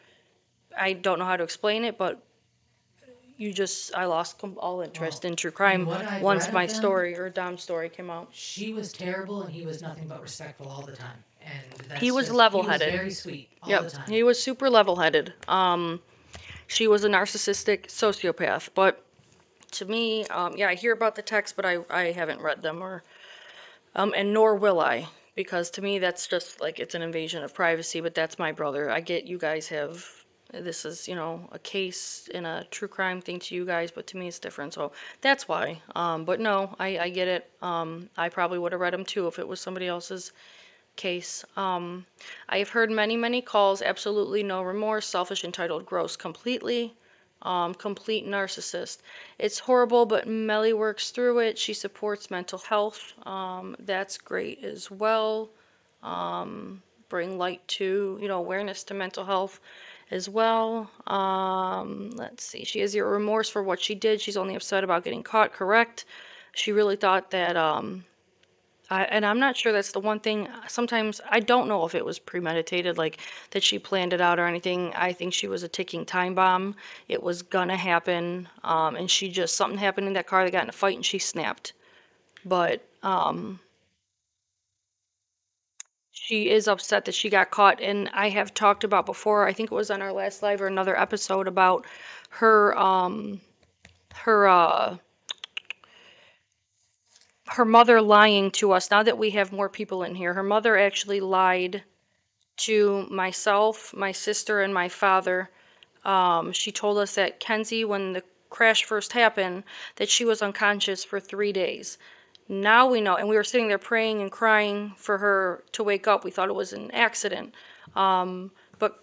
I don't know how to explain it, but I lost all interest in true crime what I've once read my of them, story or Dom's story came out. she was terrible, and he was nothing but respectful all the time. And that's He was just, he was level-headed. very sweet all the Yep, time. he was super level-headed. She was a narcissistic sociopath, but to me, yeah, I hear about the texts, but I haven't read them and nor will I, because to me that's just like it's an invasion of privacy. But that's my brother. I get you guys have this is a case in a true crime thing to you guys, but to me it's different. So that's why. But no, I get it. I probably would have read them too if it was somebody else's case. I have heard many calls. Absolutely no remorse. Selfish, entitled, gross, completely. Complete narcissist. It's horrible, but Melly works through it. She supports mental health. That's great as well. Bring light to, awareness to mental health as well. Let's see. She has zero remorse for what she did. She's only upset about getting caught. Correct. She really thought that, and I'm not sure that's the one thing. Sometimes I don't know if it was premeditated, like that she planned it out or anything. I think she was a ticking time bomb. It was gonna happen, and something happened in that car. They got in a fight and she snapped. But she is upset that she got caught. And I have talked about before. I think it was on our last live or another episode about her her uh, her mother lying to us. Now that we have more people in here, her mother actually lied to myself, my sister, and my father. She told us that Kenzie, when the crash first happened, that she was unconscious for 3 days. Now we know, and we were sitting there praying and crying for her to wake up. We thought it was an accident. But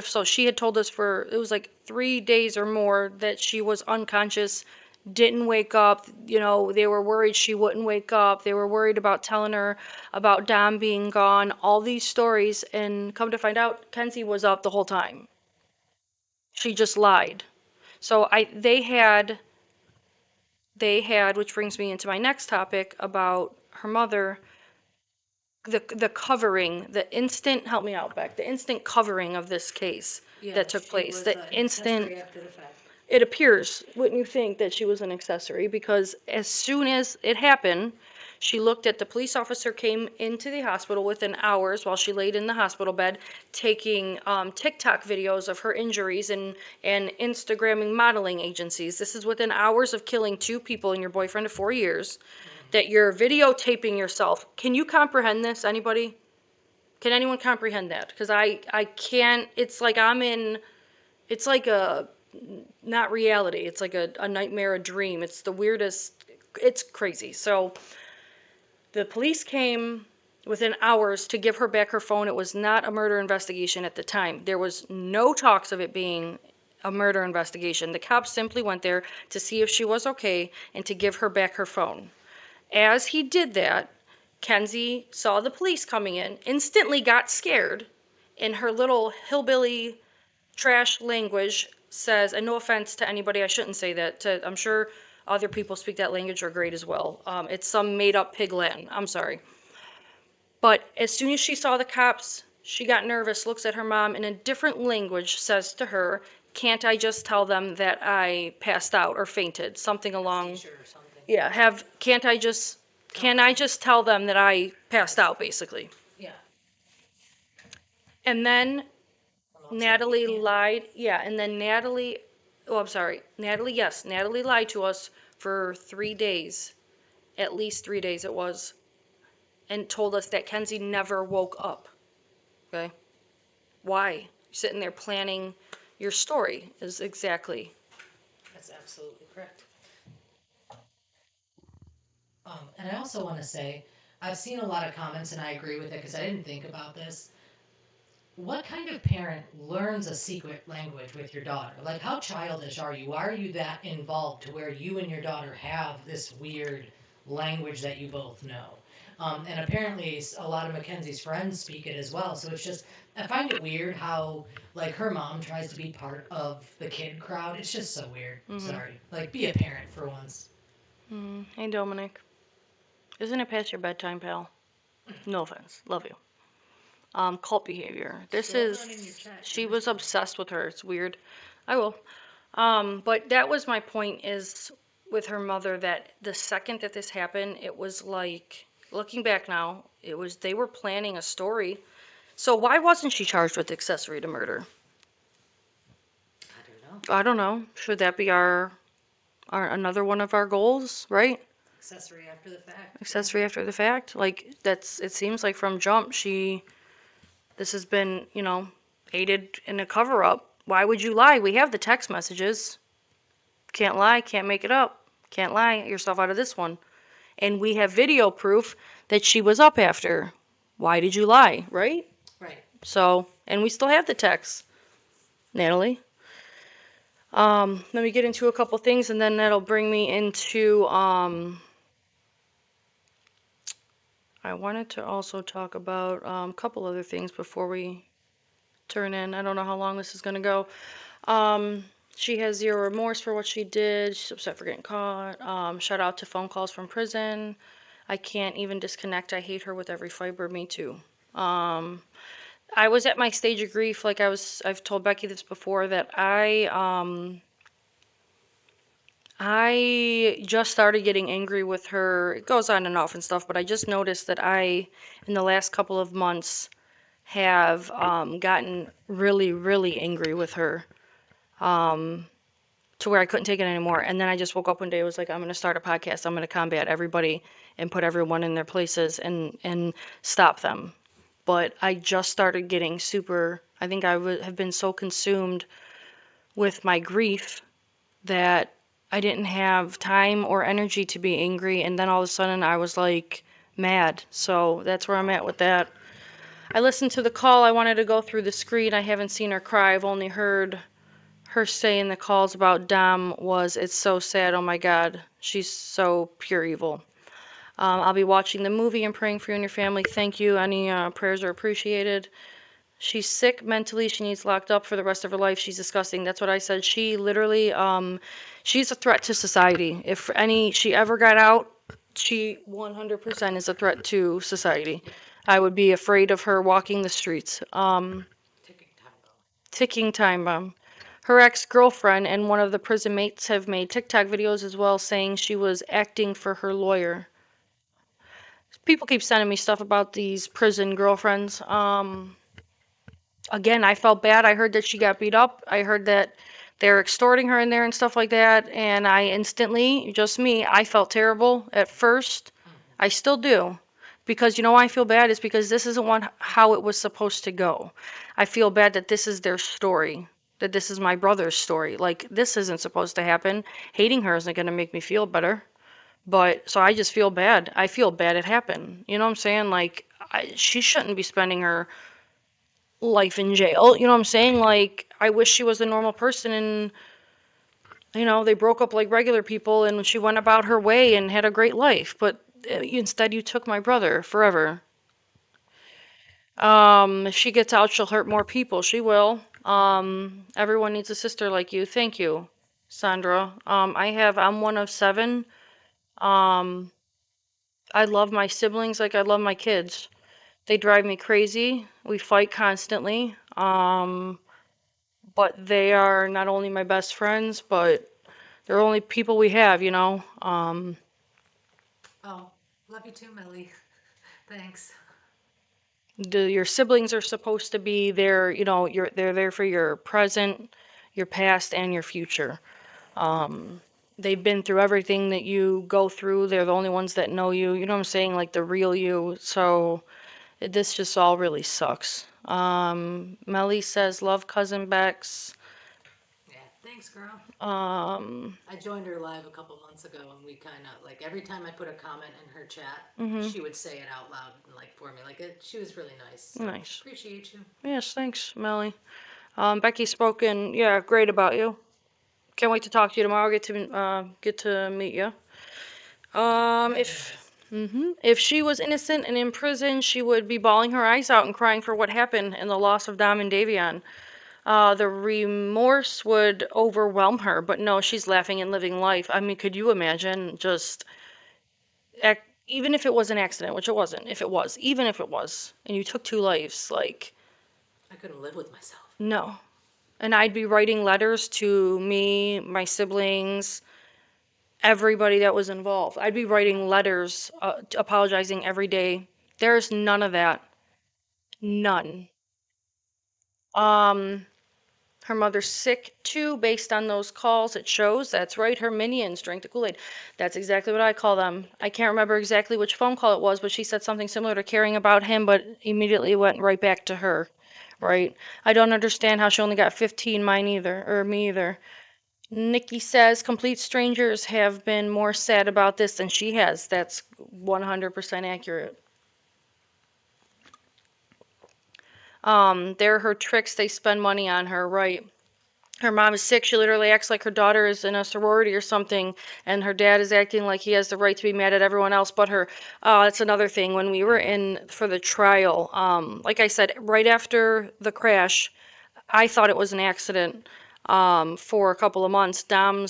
so she had told us it was like 3 days or more that she was unconscious, didn't wake up. They were worried she wouldn't wake up. They were worried about telling her about Dom being gone, all these stories, and come to find out, Kenzie was up the whole time. She just lied. So they had, which brings me into my next topic about her mother, the covering, the instant, help me out, Beck, the instant covering of this case that took place. The instant, After the fact. it appears, wouldn't you think, that she was an accessory? Because as soon as it happened, she looked at the police officer came into the hospital within hours while she laid in the hospital bed, taking TikTok videos of her injuries and Instagramming modeling agencies. This is within hours of killing 2 people and your boyfriend of 4 years, that you're videotaping yourself. Can you comprehend this, anybody? Can anyone comprehend that? Because I can't. It's like it's like not reality. It's like a nightmare, a dream. It's the weirdest. It's crazy. So the police came within hours to give her back her phone. It was not a murder investigation at the time. There was no talks of it being a murder investigation. The cops simply went there to see if she was okay and to give her back her phone. As he did that, Kenzie saw the police coming in, instantly got scared, in her little hillbilly trash language says, and no offense to anybody, I shouldn't say that. I'm sure other people speak that language are great as well. It's some made up pig Latin. I'm sorry. But as soon as she saw the cops, she got nervous, looks at her mom in a different language, says to her, "Can't I just tell them that I passed out or fainted?" Something along. Teacher or something. Yeah, can I just tell them that I passed out, basically? Yeah. And then Well, no, Natalie you can't. lied. Yeah, and then I'm sorry. Yes, Natalie lied to us for 3 days, at least 3 days it was, and told us that Kenzie never woke up. Okay? Why? You're sitting there planning your story, is exactly. That's absolutely correct. And I also want to say, I've seen a lot of comments, and I agree with it because I didn't think about this. What kind of parent learns a secret language with your daughter? Like, how childish are you? Why are you that involved to where you and your daughter have this weird language that you both know? And apparently, a lot of Mackenzie's friends speak it as well. So it's just, I find it weird how, like, her mom tries to be part of the kid crowd. It's just so weird. Sorry. Like, be a parent for once. Hey, Dominic. Isn't it past your bedtime, pal? No offense. Love you. Cult behavior. She was obsessed with her. It's weird. I will. But that was my point, is with her mother, that the second that this happened, it was like, looking back now, they were planning a story. So why wasn't she charged with accessory to murder? I don't know. I don't know. Should that be our another one of our goals, right? Accessory after the fact. Accessory after the fact? Like, it seems like from jump, this has been, aided in a cover up. Why would you lie? We have the text messages. Can't lie, can't make it up. Can't lie yourself out of this one. And we have video proof that she was up after. Why did you lie, right? Right. So, and we still have the text, Natalie. Let me get into a couple things, and then that'll bring me into, I wanted to also talk about a couple other things before we turn in. I don't know how long this is going to go. She has zero remorse for what she did. She's upset for getting caught. Shout out to phone calls from prison. I can't even disconnect. I hate her with every fiber. Me too. I was at my stage of grief, like I've told Becky this before, that I just started getting angry with her. It goes on and off and stuff, but I just noticed that in the last couple of months, have gotten really, really angry with her, to where I couldn't take it anymore. And then I just woke up one day, I was like, I'm going to start a podcast. I'm going to combat everybody and put everyone in their places and stop them. But I just started getting I think I have been so consumed with my grief that I didn't have time or energy to be angry, and then all of a sudden I was like mad. So that's where I'm at with that. I listened to the call. I wanted to go through the screen. I haven't seen her cry. I've only heard her say in the calls about Dom was, it's so sad. Oh my God, she's so pure evil. I'll be watching the movie and praying for you and your family. Thank you. Any prayers are appreciated. She's sick mentally. She needs locked up for the rest of her life. She's disgusting. That's what I said. She literally, she's a threat to society. If she ever got out, she 100% is a threat to society. I would be afraid of her walking the streets. Ticking time bomb. Ticking time bomb. Her ex-girlfriend and one of the prison mates have made TikTok videos as well saying she was acting for her lawyer. People keep sending me stuff about these prison girlfriends. Again, I felt bad. I heard that she got beat up. I heard that they're extorting her in there and stuff like that. And I instantly, just me, I felt terrible at first. I still do. Because you know why I feel bad is because this isn't how it was supposed to go. I feel bad that this is their story. That this is my brother's story. Like, this isn't supposed to happen. Hating her isn't going to make me feel better. But, so I just feel bad. I feel bad it happened. You know what I'm saying? Like, she shouldn't be spending her life in jail. You know what I'm saying? Like, I wish she was a normal person and, they broke up like regular people and she went about her way and had a great life. But instead, you took my brother forever. If she gets out, she'll hurt more people. She will. Everyone needs a sister like you. Thank you, Sandra. I'm one of seven. Um, I love my siblings like I love my kids. They drive me crazy. We fight constantly. But they are not only my best friends, but they're only people we have. Oh, love you too, Millie. Thanks. Your siblings are supposed to be there, they're there for your present, your past, and your future. Um, they've been through everything that you go through. They're the only ones that know you. You know what I'm saying? Like the real you. So this just all really sucks. Melly says, love cousin Bex. Yeah, thanks, girl. Um, I joined her live a couple months ago, and we kind of like every time I put a comment in her chat, mhm. she would say it out loud, like for me. Like she was really nice. So Nice. appreciate you. Yes, thanks, Melly. Becky's spoken, yeah, great about you. Can't wait to talk to you tomorrow. Get to meet you. If she was innocent and in prison, she would be bawling her eyes out and crying for what happened and the loss of Dom and Davion. The remorse would overwhelm her, but no, she's laughing and living life. I mean, could you imagine just, even if it was an accident, which it wasn't, even if it was, and you took two lives, like, I couldn't live with myself. no. And I'd be writing letters to me, my siblings, everybody that was involved. I'd be writing letters, apologizing every day. There's none of that. None. Um, Her mother's sick too, based on those calls. It shows. That's right. Her minions drank the Kool-Aid. That's exactly what I call them. I can't remember exactly which phone call it was, but she said something similar to caring about him, but immediately went right back to her. Right? I don't understand how she only got 15, mine either, or me either. Nikki says complete strangers have been more sad about this than she has. That's 100% accurate. They're her tricks. They spend money on her, right? Her mom is sick. She literally acts like her daughter is in a sorority or something, and her dad is acting like he has the right to be mad at everyone else but her. That's another thing. When we were in for the trial, like I said, right after the crash, I thought it was an accident. For a couple of months, Dom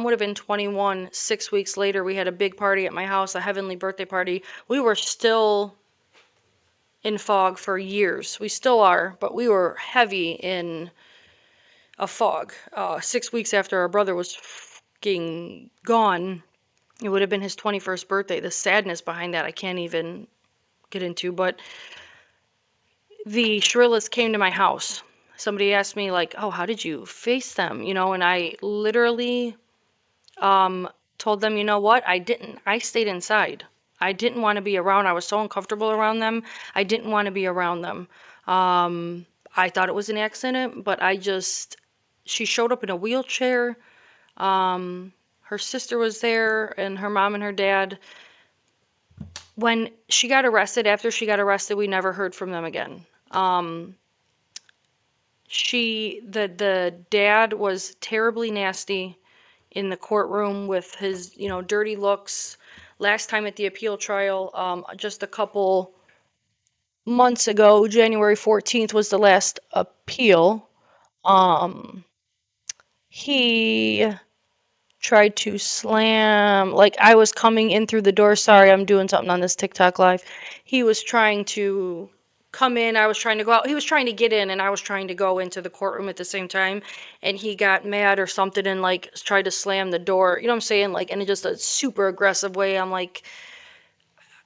would have been 21. 6 weeks later, we had a big party at my house, a heavenly birthday party. We were still in fog for years. We still are, but we were heavy in a fog. 6 weeks after our brother was fucking gone, it would have been his 21st birthday. The sadness behind that, I can't even get into. But the Shrillas came to my house. Somebody asked me, like, oh, how did you face them? And I literally told them, you know what? I didn't. I stayed inside. I didn't want to be around. I was so uncomfortable around them. I didn't want to be around them. I thought it was an accident, but she showed up in a wheelchair. her sister was there, and her mom and her dad. When she got arrested, after she got arrested, we never heard from them again. The dad was terribly nasty in the courtroom with his, dirty looks. Last time at the appeal trial, just a couple months ago, January 14th was the last appeal. Um, he tried to slam, like I was coming in through the door. Sorry, I'm doing something on this TikTok live. He was trying to come in, I was trying to go out. He was trying to get in, and I was trying to go into the courtroom at the same time. And he got mad or something and like tried to slam the door. You know what I'm saying? Like in just a super aggressive way. I'm like,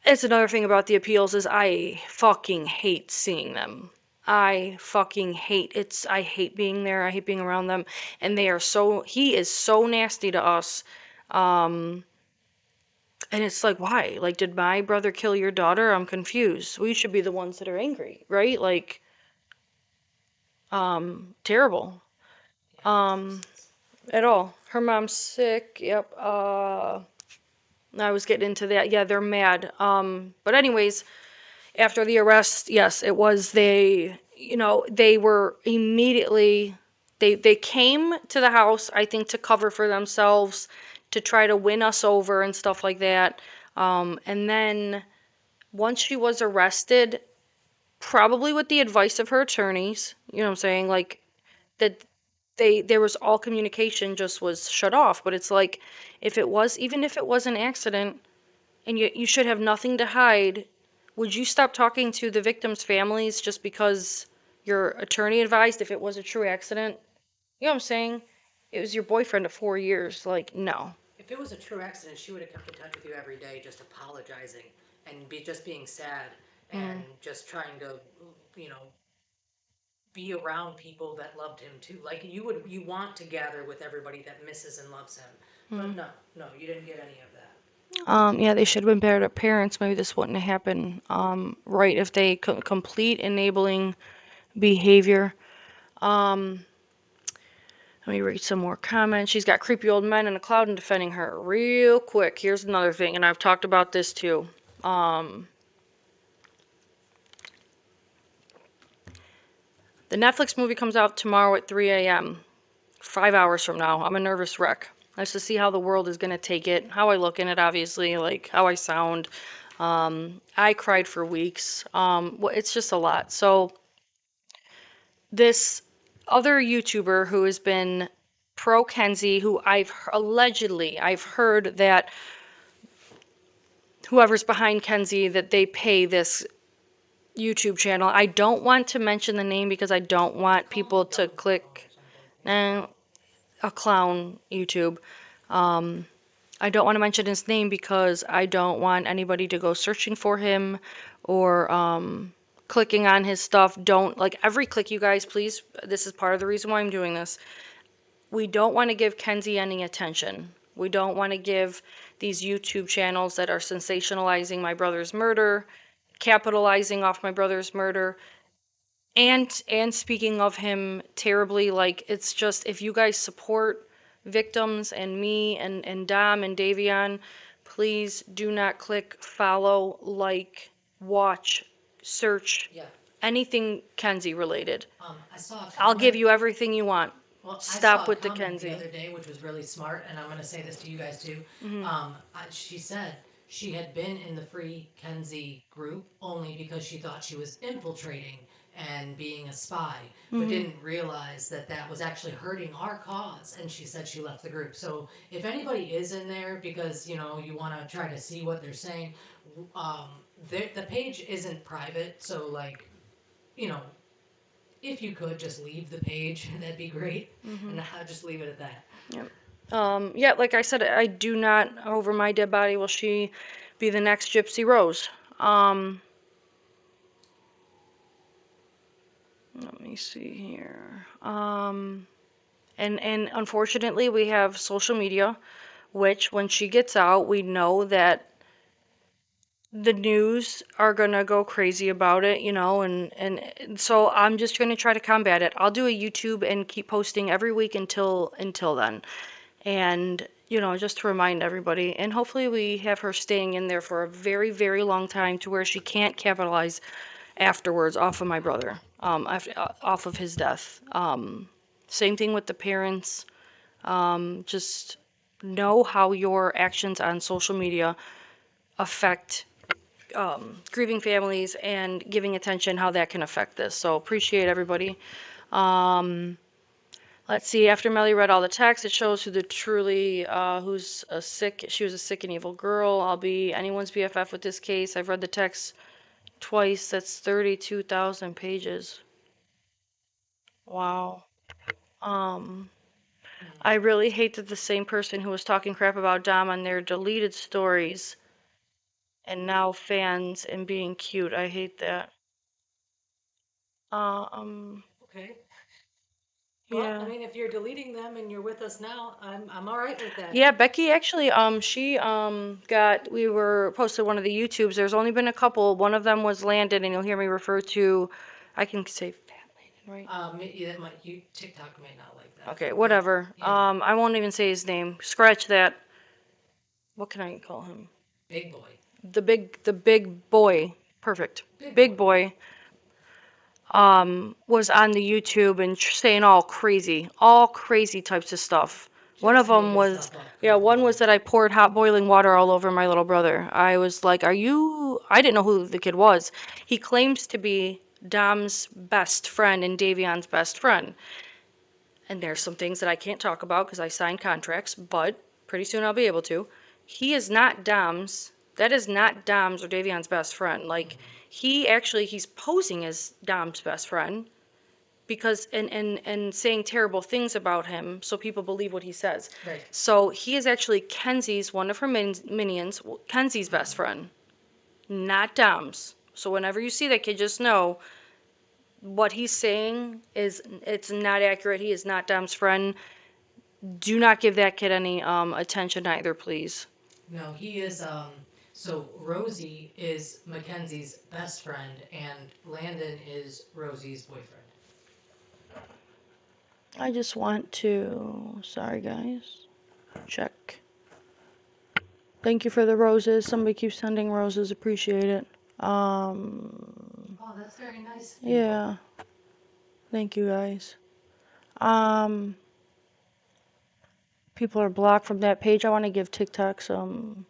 it's another thing about the appeals is I fucking hate seeing them. I fucking hate it's I hate being there. I hate being around them. And he is so nasty to us. Um and it's like, why? Like, did my brother kill your daughter? I'm confused. We should be the ones that are angry, right? Like, terrible. Um, at all. Her mom's sick. Yep. I was getting into that. Yeah, they're mad. But anyways, after the arrest, yes, it was they were immediately they came to the house, I think, to cover for themselves, to try to win us over and stuff like that. And then once she was arrested, probably with the advice of her attorneys, you know what I'm saying, like that there was all communication just was shut off. But it's like, even if it was an accident and you should have nothing to hide, would you stop talking to the victims' families just because your attorney advised if it was a true accident? You know what I'm saying? It was your boyfriend of 4 years. Like, no. If it was a true accident, she would have kept in touch with you every day, just apologizing and just being sad and just trying to, you know, be around people that loved him too. Like you want to gather with everybody that misses and loves him. But no, you didn't get any of that. Yeah, they should have been better parents. Maybe this wouldn't have happened. Right, if they complete enabling behavior. Um, Let me read some more comments. She's got creepy old men in a cloud and defending her. Real quick, here's another thing, and I've talked about this too. The Netflix movie comes out tomorrow at 3 a.m., 5 hours from now. I'm a nervous wreck. That's to see how the world is going to take it, how I look in it, obviously, like how I sound. I cried for weeks. It's just a lot. So, this other YouTuber who has been pro Kenzie, who I've heard that whoever's behind Kenzie, that they pay this YouTube channel. I don't want to mention the name because I don't want people to click a clown YouTube. I don't want to mention his name because I don't want anybody to go searching for him or clicking on his stuff. Don't, like, every click, you guys, please. This is part of the reason why I'm doing this. We don't want to give Kenzie any attention. We don't want to give these YouTube channels that are sensationalizing my brother's murder, capitalizing off my brother's murder, and speaking of him terribly. Like, it's just, if you guys support victims and me and Dom and Davion, please do not click follow, like, watch, search, Yeah. anything Kenzie related. I saw a comment. I'll give you everything you want. Well, Stop I saw with a the comment Kenzie. the other day, which was really smart, and I'm going to say this to you guys too. She said she had been in the Free Kenzie group only because she thought she was infiltrating and being a spy, but didn't realize that that was actually hurting our cause. And she said she left the group. So if anybody is in there because you want to try to see what they're saying, the page isn't private. So like, you know, if you could just leave the page, that'd be great. And I'll just leave it at that. Yep. Yeah, like I said, I do not, over my dead body will she be the next Gypsy Rose. Let me see here. And unfortunately, we have social media, which when she gets out, we know that the news are gonna go crazy about it, and so I'm just gonna try to combat it. I'll do a YouTube and keep posting every week until then. And just to remind everybody. And hopefully we have her staying in there for a very, very long time to where she can't capitalize afterwards off of my brother, off of his death. Same thing with the parents. Just know how your actions on social media affect grieving families and giving attention, how that can affect this. So appreciate everybody. Um, let's see. After Melly read all the text, it shows who the truly who's a sick. She was a sick and evil girl. I'll be anyone's BFF with this case. I've read the text twice. That's 32,000 pages. Wow. Um, I really hate that the same person who was talking crap about Dom on their deleted stories and now fans and being cute. I hate that. Um, Okay. Well, I yeah. mean, if you're deleting them and you're with us now, I'm all right with that. Yeah, Becky actually, she we were posted one of the YouTubes. There's only been a couple. One of them was Landon, and you'll hear me refer to, I can say Fat Landon, right? Yeah, that might you TikTok may not like that. Okay, But whatever. yeah, I won't even say his name. Scratch that. What can I call him? big boy, The big boy. Perfect. big Big boy. boy. Was on the YouTube and saying all crazy types of stuff. One of Just them making was, stuff up yeah, one was completely. that I poured hot boiling water all over my little brother. I was like, I didn't know who the kid was. He claims to be Dom's best friend and Davion's best friend. And there's some things that I can't talk about because I signed contracts, but pretty soon I'll be able to. He is not Dom's. That is not Dom's or Davion's best friend. Like, he's posing as Dom's best friend because and saying terrible things about him so people believe what he says. Right. So he is actually Kenzie's, one of her minions, Kenzie's best friend, not Dom's. So whenever you see that kid, just know what he's saying it's not accurate. He is not Dom's friend. Do not give that kid any attention either, please. No, he is. So Rosie is Mackenzie's best friend, and Landon is Rosie's boyfriend. I just want to, sorry guys, check. Thank you for the roses. Somebody keeps sending roses. Appreciate it. Oh, that's very nice. Yeah. Thank you guys. Um, people are blocked from that page. I want to give TikTok some.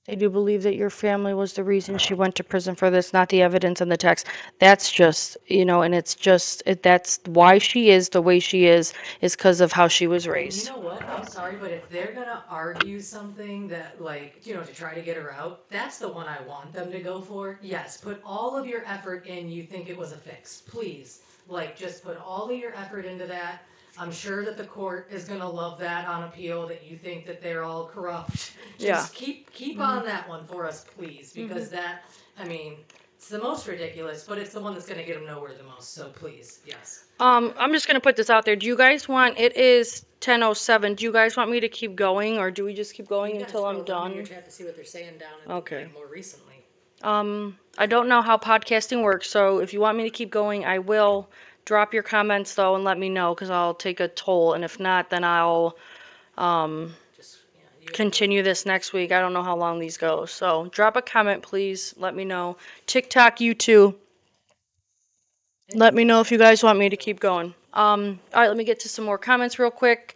They do believe that your family was the reason she went to prison for this, not the evidence in the text. That's just, and it's just, that's why she is the way she is because of how she was And you raised. know what? I'm sorry, but if they're gonna argue something that, like, to try to get her out, that's the one I want them to go for. Yes, put all of your effort in. You think it was a fix, please. Like, just put all of your effort into that. I'm sure that the court is gonna love that on appeal. That you think that they're all corrupt. Yeah. Just keep on that one for us, please, because that, I mean, it's the most ridiculous, but it's the one that's gonna get them nowhere the most. So please, yes. I'm just gonna put this out there. Do you guys want? It is 10:07. Do you guys want me to keep going, or do we just keep going You gotta until I'm scroll down in your done? chat to see what they're saying down in, Okay. like, more recently. I don't know how podcasting works, so if you want me to keep going, I will. Drop your comments though and let me know, because I'll take a toll, and if not, then I'll Just yeah, continue this next week. I don't know how long these go, so drop a comment, please. Let me know. TikTok, you too. Let me know if you guys want me to keep going. All right, let me get to some more comments real quick.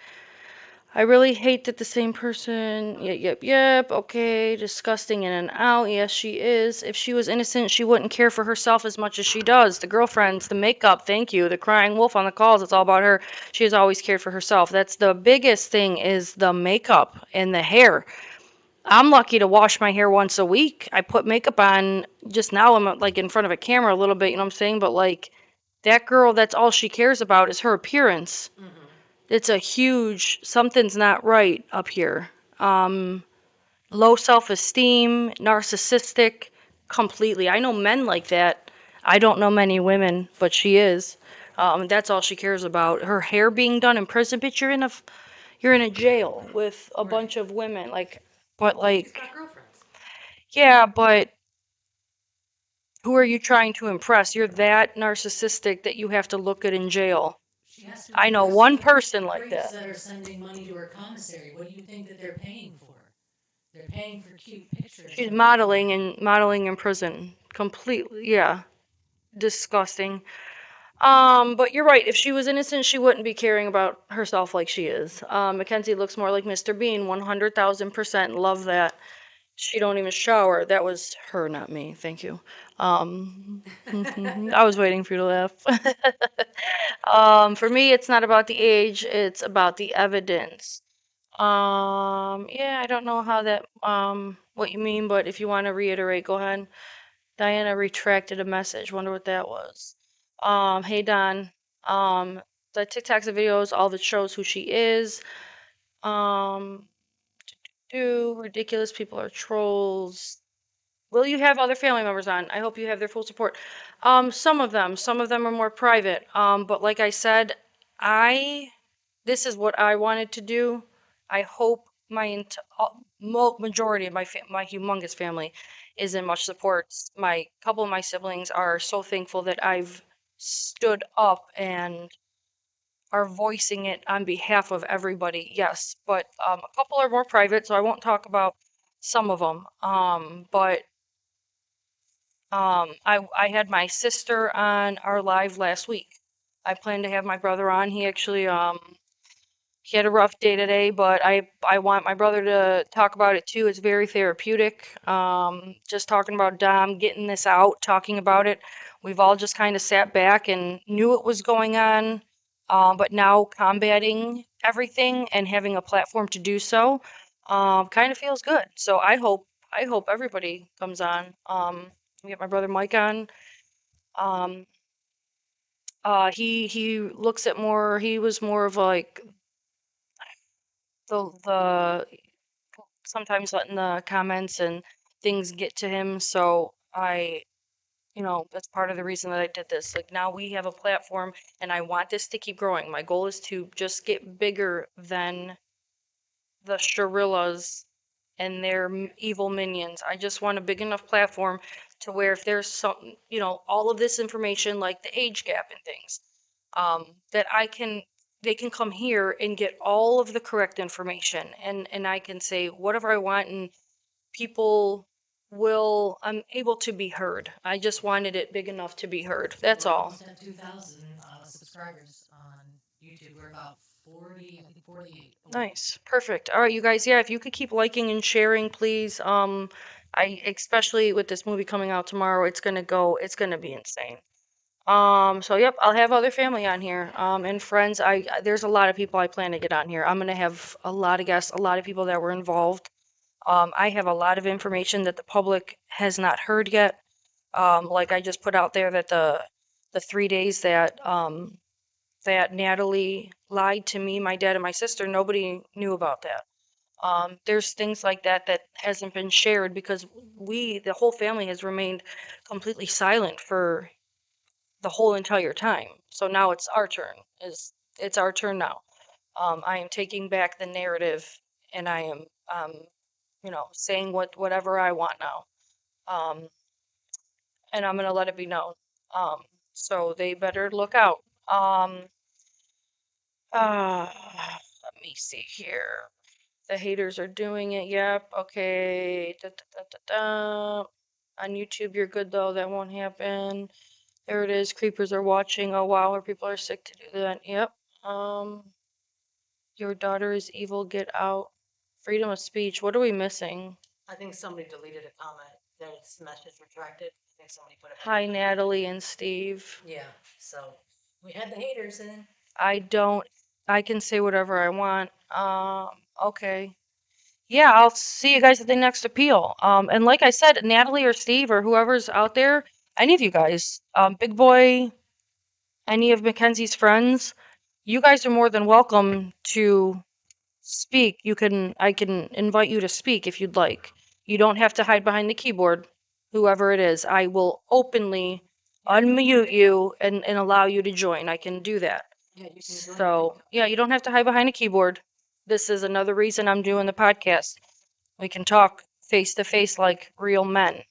I really hate that the same person. Yep. Okay, disgusting in and out. Yes, she is. If she was innocent, she wouldn't care for herself as much as she does. The girlfriends, the makeup, thank you. The crying wolf on the calls, it's all about her. She has always cared for herself. That's the biggest thing is the makeup and the hair. I'm lucky to wash my hair once a week. I put makeup on just now. I'm like in front of a camera a little bit, you know what I'm saying? But like that girl, that's all she cares about is her appearance. It's a huge something's not right up here. Um, Low self-esteem, narcissistic, completely. I know men like that. I don't know many women, but she is. That's all she cares about. Her hair being done in prison, bitch. You're in a jail with a bunch of women. Like, but she's like, got girlfriends. yeah, but who are you trying to impress? You're that narcissistic that you have to look good in jail. She has to I know because she one has person like creeps that. that are sending money to her commissary. What do you think that they're paying for? They're paying for cute pictures. She's modeling in prison. Completely, yeah, disgusting. But you're right. If she was innocent, she wouldn't be caring about herself like she is. Mackenzie looks more like Mr. Bean, 100,000%. Love that. She don't even shower. That was her, not me. Thank you. I was waiting for you to laugh. For me, it's not about the age, it's about the evidence. Yeah, I don't know how that, what you mean, but if you want to reiterate, go ahead. Diana retracted a message. Wonder what that was. Hey Don. Um, the TikToks and videos, all of it shows who she is. Um, do ridiculous people are trolls. Will you have other family members on? I hope you have their full support. Some of them are more private. But like I said, I this is what I wanted to do. I hope majority of my humongous family is in much support. My couple of my siblings are so thankful that I've stood up and are voicing it on behalf of everybody. Yes, but a couple are more private, so I won't talk about some of them. But I had my sister on our live last week. I plan to have my brother on. He had a rough day today, but I want my brother to talk about it too. It's very therapeutic. Just talking about Dom, getting this out, talking about it. We've all just kind of sat back and knew it was going on, but now combating everything and having a platform to do so, kind of feels good. So I hope everybody comes on. We get my brother Mike on. Um, he looks at more. He was more of like the sometimes letting the comments and things get to him. So that's part of the reason that I did this. Like now we have a platform and I want this to keep growing. My goal is to just get bigger than the Sharillas and their evil minions. I just want a big enough platform to where if there's some, all of this information like the age gap and things, that they can come here and get all of the correct information and I can say whatever I want and people I'm able to be heard. I just wanted it big enough to be heard. That's We're all. almost at 2,000 subscribers on YouTube. We're about 40, I think 48 away. Nice. Perfect. All right, you guys, yeah, if you could keep liking and sharing, please. I especially with this movie coming out tomorrow, it's gonna be insane. So yep, I'll have other family on here. And friends, there's a lot of people I plan to get on here. I'm gonna have a lot of guests, a lot of people that were involved. I have a lot of information that the public has not heard yet. Like I just put out there that the 3 days that Natalie lied to me, my dad, and my sister, nobody knew about that. There's things like that that hasn't been shared because the whole family, has remained completely silent for the whole entire time. So now it's our turn. It's our turn now. I am taking back the narrative, and I am, saying whatever I want now. Um, and I'm gonna let it be known. So they better look out. Let me see here. The haters are doing it. Yep. Okay. Da, da, da, da, da. On YouTube, you're good though. That won't happen. There it is. Creepers are watching. Oh wow, where people are sick to do that. Yep. Um, your daughter is evil. Get out. Freedom of speech. What are we missing? I think somebody deleted a comment. That message retracted. I think somebody put it. Hi, Natalie and Steve. Yeah. So we had the haters in. I can say whatever I want. Okay. Yeah, I'll see you guys at the next appeal. And like I said, Natalie or Steve or whoever's out there, any of you guys, Big Boy, any of Mackenzie's friends, you guys are more than welcome to speak. I can invite you to speak if you'd like. You don't have to hide behind the keyboard, whoever it is. I will openly unmute you and allow you to join. I can do that. Yeah, you can join. So, yeah, you don't have to hide behind a keyboard. This is another reason I'm doing the podcast. We can talk face to face like real men,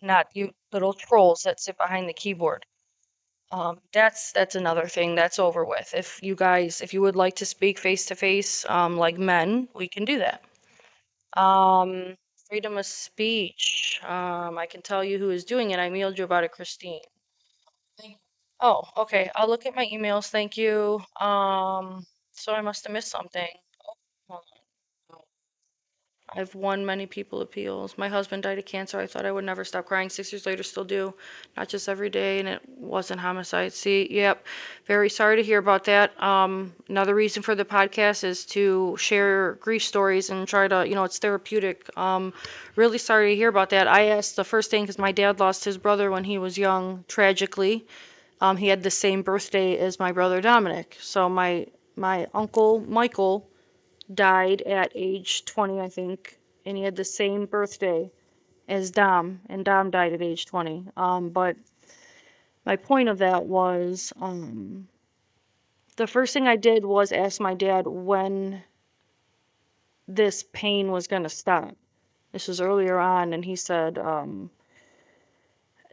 not you little trolls that sit behind the keyboard. That's another thing that's over with. If you would like to speak face to face, like men, we can do that. Um, Freedom of speech. I can tell you who is doing it. I emailed you about it, Christine. Oh, okay. I'll look at my emails. Thank you. So I must have missed something. Hold on. I've won many people appeals. My husband died of cancer. I thought I would never stop crying. 6 years later, still do. Not just every day, and it wasn't homicide. See, yep. Very sorry to hear about that. Another reason for the podcast is to share grief stories and try to, it's therapeutic. Really sorry to hear about that. I asked the first thing because my dad lost his brother when he was young, tragically. He had the same birthday as my brother Dominic. So my uncle Michael died at age 20, I think, and he had the same birthday as Dom, and Dom died at age 20. But my point of that was, the first thing I did was ask my dad when this pain was gonna stop. This was earlier on, and he said,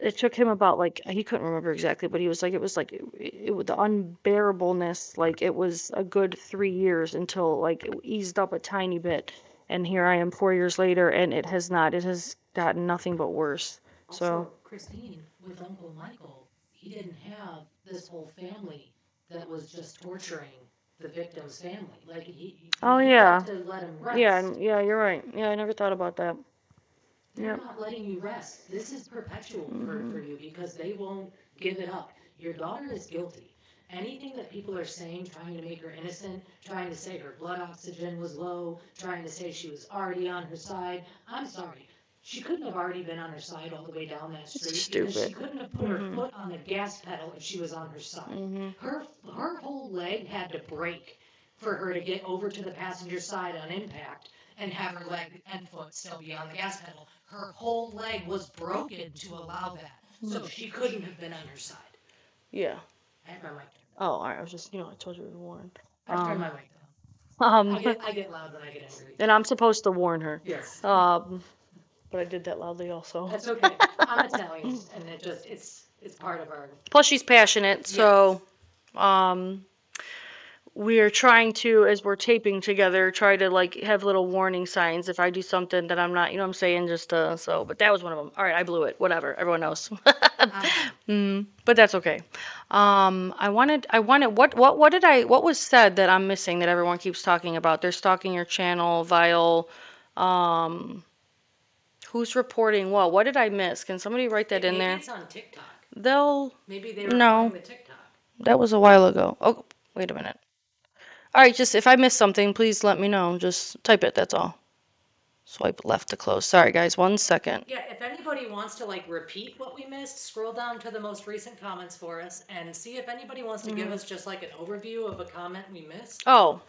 it took him about, like, he couldn't remember exactly, but he was like, it was like the unbearableness, like it was a good 3 years until like it eased up a tiny bit, and here I am 4 years later, and it has gotten nothing but worse. So Also, Christine, with Uncle Michael, he didn't have this whole family that was just torturing the victim's family. Like oh he yeah, got to let him rest. yeah, you're right. Yeah, I never thought about that. They're Yep. not letting you rest. This is perpetual for you because they won't give it up. Your daughter is guilty. Anything that people are saying, trying to make her innocent, trying to say her blood oxygen was low, trying to say she was already on her side, I'm sorry. She couldn't have already been on her side all the way down that street because she Stupid. couldn't have put her foot on the gas pedal if she was on her side. Her whole leg had to break for her to get over to the passenger side on impact and have her leg and foot still be on the gas pedal. Her whole leg was broken to allow that. So she couldn't have been on her side. Yeah. I have my mic turned. Oh, all right. I was just, I told you to warn. I've turned my mic Um, down. I get loud when I get angry. and I'm supposed to warn her. Yes. But I did that loudly also. That's okay. I'm Italian, and it's part of our. Plus, she's passionate, so um, we're trying to, as we're taping together, try to like have little warning signs if I do something that I'm not, what I'm saying, just so. But that was one of them. All right, I blew it. Whatever. Everyone knows. But that's okay. What was said that I'm missing that everyone keeps talking about? They're stalking your channel, Vile. Um, who's reporting what? What did I miss? Can somebody write that in Maybe there? it's on TikTok. They'll. Maybe they were No, reporting the TikTok. that was a while ago. Oh, wait a minute. All right, just if I missed something, please let me know. Just type it, that's all. Swipe left to close. Sorry, guys, 1 second. Yeah, if anybody wants to like repeat what we missed, scroll down to the most recent comments for us and see if anybody wants to give us just like an overview of a comment we missed. Oh,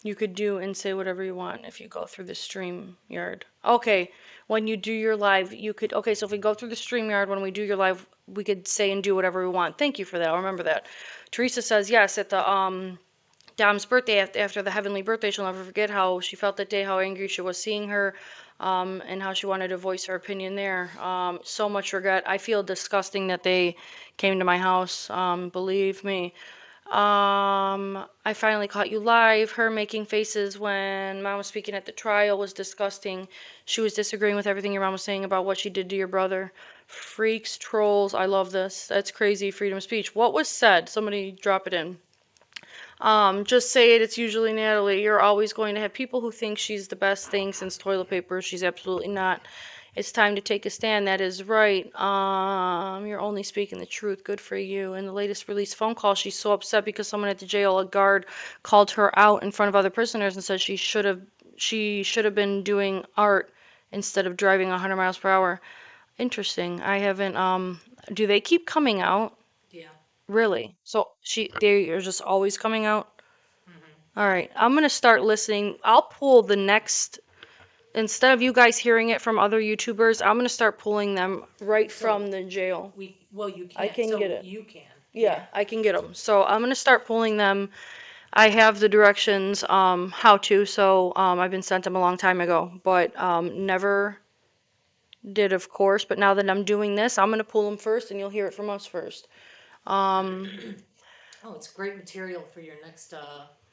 you could do and say whatever you want if you go through the StreamYard. Okay, when you do your live, you could. Okay, so if we go through the StreamYard, when we do your live, we could say and do whatever we want. Thank you for that. I'll remember that. Teresa says yes at the Dom's birthday, after the heavenly birthday, she'll never forget how she felt that day, how angry she was seeing her, and how she wanted to voice her opinion there. So much regret. I feel disgusting that they came to my house. Believe me. I finally caught you live. Her making faces when Mom was speaking at the trial was disgusting. She was disagreeing with everything your mom was saying about what she did to your brother. Freaks, trolls. I love this. That's crazy. Freedom of speech. What was said? Somebody drop it in. Just say it. It's usually Natalie. You're always going to have people who think she's the best thing since toilet paper. She's absolutely not. It's time to take a stand. That is right. You're only speaking the truth. Good for you. In the latest release phone call, she's so upset because someone at the jail, a guard, called her out in front of other prisoners and said she should have been doing art instead of driving 100 miles per hour. Interesting. I haven't. Do they keep coming out? Yeah. Really? So they are just always coming out? All right. I'm gonna start listening. I'll pull the next, instead of you guys hearing it from other YouTubers, I'm gonna start pulling them right from the jail. You can. I can so get it. You can. Yeah, I can get them. So I'm gonna start pulling them. I have the directions, how to. So I've been sent them a long time ago, but never did, of course, but now that I'm doing this, I'm gonna pull them first, and you'll hear it from us first. Oh, it's great material for your next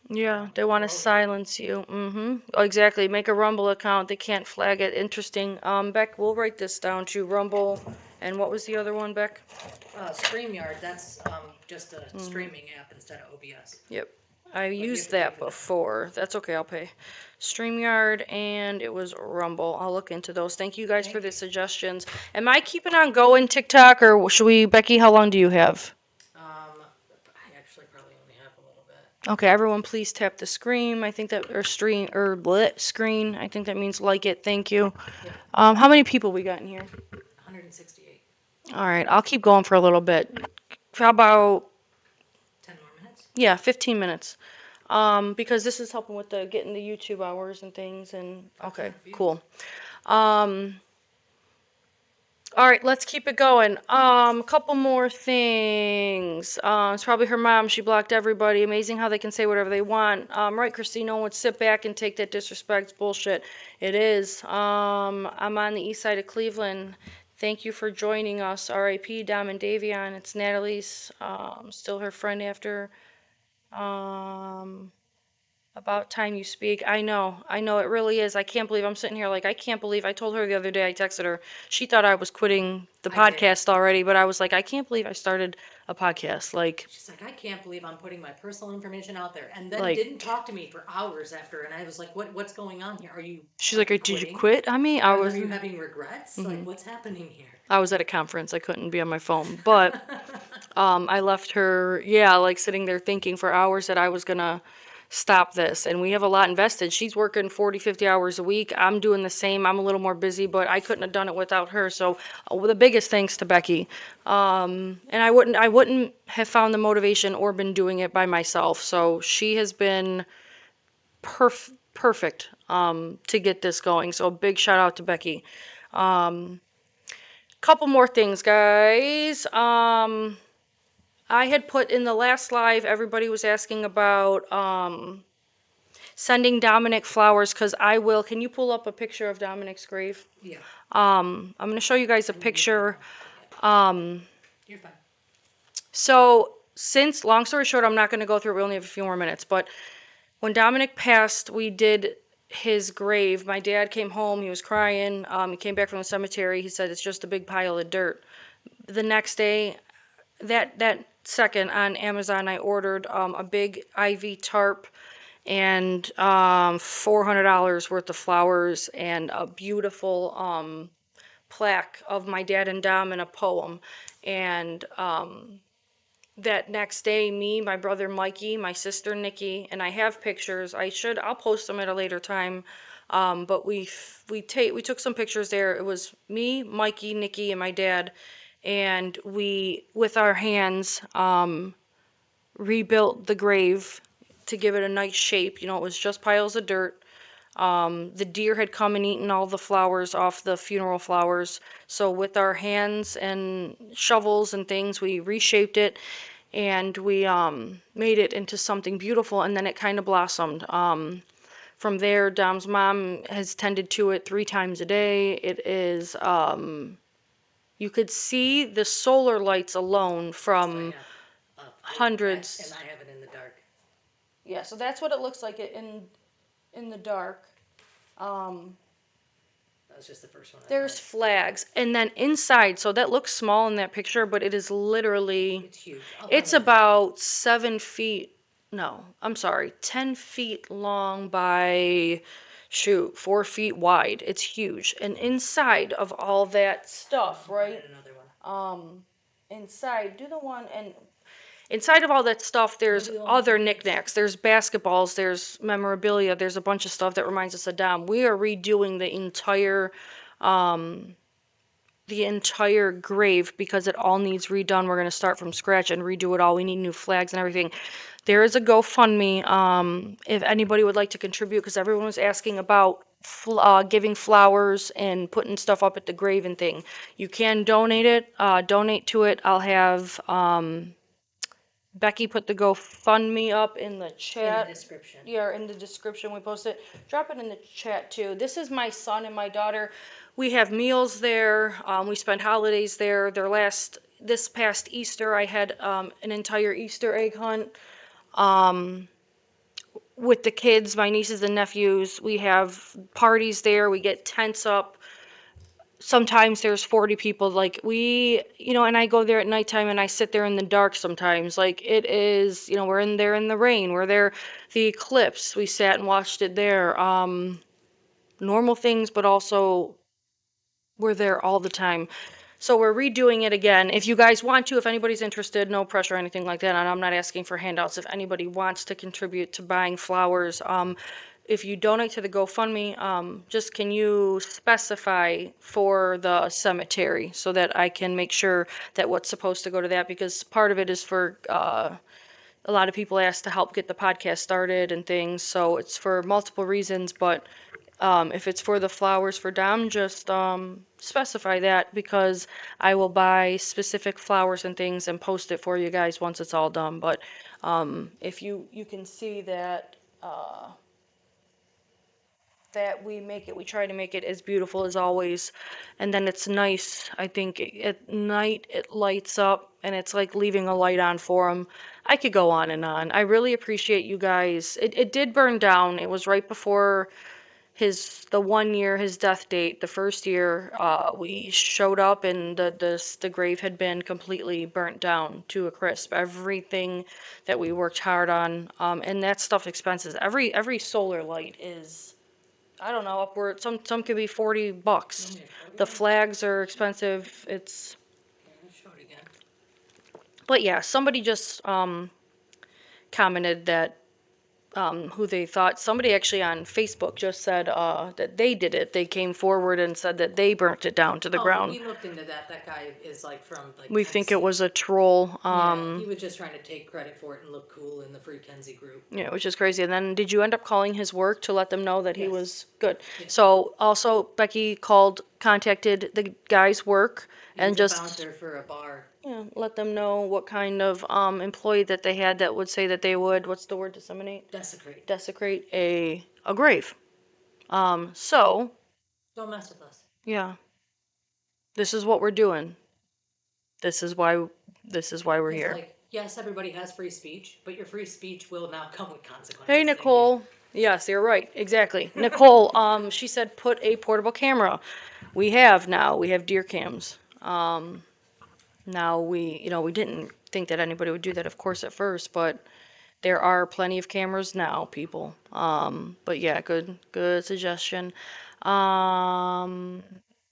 Yeah, they want to promoting. silence you. Exactly. Make a Rumble account. They can't flag it. Interesting. Beck, we'll write this down to Rumble. And what was the other one, Beck? StreamYard, that's just a streaming app instead of OBS. Yep. I But you have used to pay that for that. before. That's okay, I'll pay. StreamYard and it was Rumble. I'll look into those. Thank you guys Thank for the you. suggestions. Am I keeping on going TikTok or should we, Becky, how long do you have? I actually probably only have a little bit. Okay, everyone please tap the screen. I think that, or stream, or bleh, screen. I think that means like it. Thank you. Yep. How many people we got in here? 168. All right, I'll keep going for a little bit. How about 10 more minutes? yeah, 15 minutes. Because this is helping with the getting the YouTube hours and things and okay, cool. All right, let's keep it going. A couple more things. It's probably her mom. She blocked everybody. Amazing how they can say whatever they want. Right, Christine, no one would sit back and take that disrespect. It's bullshit. It is. I'm on the east side of Cleveland. Thank you for joining us. R.I.P. Dom and Davion. It's Natalie's. Still her friend after. Um, about time you speak. I know, it really is. I can't believe I'm sitting here like I can't believe I told her the other day. I texted her. She thought I was quitting the I did. podcast already, but I was like, I can't believe I started a podcast. Like, She's like, I can't believe I'm putting my personal information out there, and then Like- didn't talk to me for hours after. And I was like, what's going on here? Are you? she's like, did you quit on me? Are you having regrets? Like, what's happening here? I was at a conference. I couldn't be on my phone, but I left her, yeah, like sitting there thinking for hours that I was gonna stop this. And we have a lot invested. She's working 40, 50 hours a week. I'm doing the same. I'm a little more busy, but I couldn't have done it without her. So the biggest thanks to Becky. And I wouldn't have found the motivation or been doing it by myself. So she has been perfect to get this going. So a big shout out to Becky. Couple more things, guys. I had put in the last live, everybody was asking about sending Dominic flowers because I will. Can you pull up a picture of Dominic's grave? Yeah, I'm going to show you guys a picture. you're fine. So, since, long story short, I'm not going to go through it. We only have a few more minutes. But when Dominic passed, we did his grave. My dad came home. He was crying. He came back from the cemetery. He said, it's just a big pile of dirt. The next day, that second on Amazon, I ordered a big ivy tarp and $400 worth of flowers and a beautiful plaque of my dad and Dom and a poem. And that next day, me, my brother Mikey, my sister Nikki, and I have pictures. I'll post them at a later time. But we took some pictures there. It was me, Mikey, Nikki, and my dad, and we, with our hands, rebuilt the grave to give it a nice shape. You know, it was just piles of dirt. The deer had come and eaten all the flowers off the funeral flowers. So with our hands and shovels and things, we reshaped it and we made it into something beautiful. And then it kind of blossomed. From there, Dom's mom has tended to it 3 times a day. It is, you could see the solar lights alone from hundreds. And I have it in the dark. Yeah, so that's what it looks like in the dark. That was just the first one. There's flags, and then inside, so that looks small in that picture, but it is literally, It's huge. it's about 7 feet, no, I'm sorry, 10 feet long by, 4 feet wide. It's huge. And inside of all that stuff, right? Another one. Inside, do the one, and inside of all that stuff, there's other knickknacks. There's basketballs, there's memorabilia, there's a bunch of stuff that reminds us of Dom. We are redoing the entire grave because it all needs redone. We're gonna start from scratch and redo it all. We need new flags and everything. There is a GoFundMe, if anybody would like to contribute, because everyone was asking about giving flowers and putting stuff up at the grave and thing. You can donate to it. I'll have, Becky put the GoFundMe up in the chat. In the description. Yeah, in the description we post it. Drop it in the chat too. This is my son and my daughter. we have meals there. We spend holidays there. This past Easter, I had an entire Easter egg hunt with the kids, my nieces and nephews. We have parties there. We get tents up. Sometimes there's 40 people. Like and I go there at nighttime and I sit there in the dark sometimes. Like it is, we're in there in the rain. We're there, the eclipse. We sat and watched it there. Normal things, but also we're there all the time. So we're redoing it again. If you guys want to, if anybody's interested, no pressure or anything like that. And I'm not asking for handouts. If anybody wants to contribute to buying flowers, if you donate to the GoFundMe, just can you specify for the cemetery so that I can make sure that what's supposed to go to that, because part of it is for a lot of people ask to help get the podcast started and things. So it's for multiple reasons, but if it's for the flowers for Dom, just specify that, because I will buy specific flowers and things and post it for you guys once it's all done. But if you can see that we try to make it as beautiful as always, and then it's nice. I think at night it lights up, and it's like leaving a light on for him. I could go on and on. I really appreciate you guys. It did burn down. It was right before the 1 year, his death date, the first year, we showed up and the grave had been completely burnt down to a crisp. Everything that we worked hard on, and that stuff expenses. Every solar light is, I don't know, upward. Some could be $40. The flags are expensive. But yeah, somebody just commented that who they thought. Somebody actually on Facebook just said that they did it. They came forward and said that they burnt it down to the ground. We looked into that. That guy is like from like We think it was a troll. Yeah, he was just trying to take credit for it and look cool in the Free Kenzie group. Yeah, which is crazy. And then did you end up calling his work to let them know that he was good? So also Becky contacted the guy's work and He's a just bouncer for a bar. yeah, let them know what kind of employee that they had that would say that they would, what's the word, disseminate? Desecrate a grave. So Don't mess with us. yeah, this is what we're doing. This is why we're It's here. like, yes, everybody has free speech, but your free speech will now come with consequences. Hey, Nicole. Yes, you're right. Exactly. Nicole, she said put a portable camera. We have now. We have deer cams. Now we didn't think that anybody would do that, of course, at first, but there are plenty of cameras now, people. But yeah, good suggestion. Um,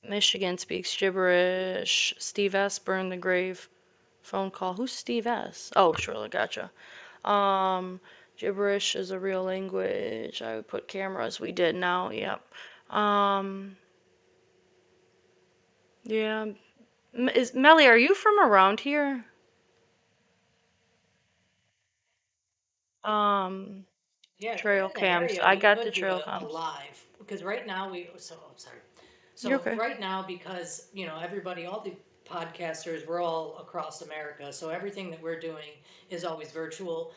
Michigan speaks gibberish. Steve S. burned the grave. Phone call. Who's Steve S? Oh, Shirley, gotcha. Um, Gibberish is a real language. I would put cameras. We did now. Yep. Um, yeah. Melly, are you from around here? Yeah, Trail cams. I got the trail cams. live because right now sorry. So You're okay. right now, because everybody, all the podcasters, we're all across America, so everything that we're doing is always virtual.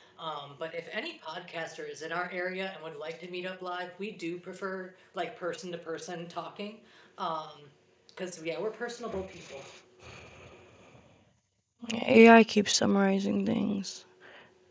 But if any podcaster is in our area and would like to meet up live, we do prefer like person to person talking, because yeah, we're personable people. AI keeps summarizing things.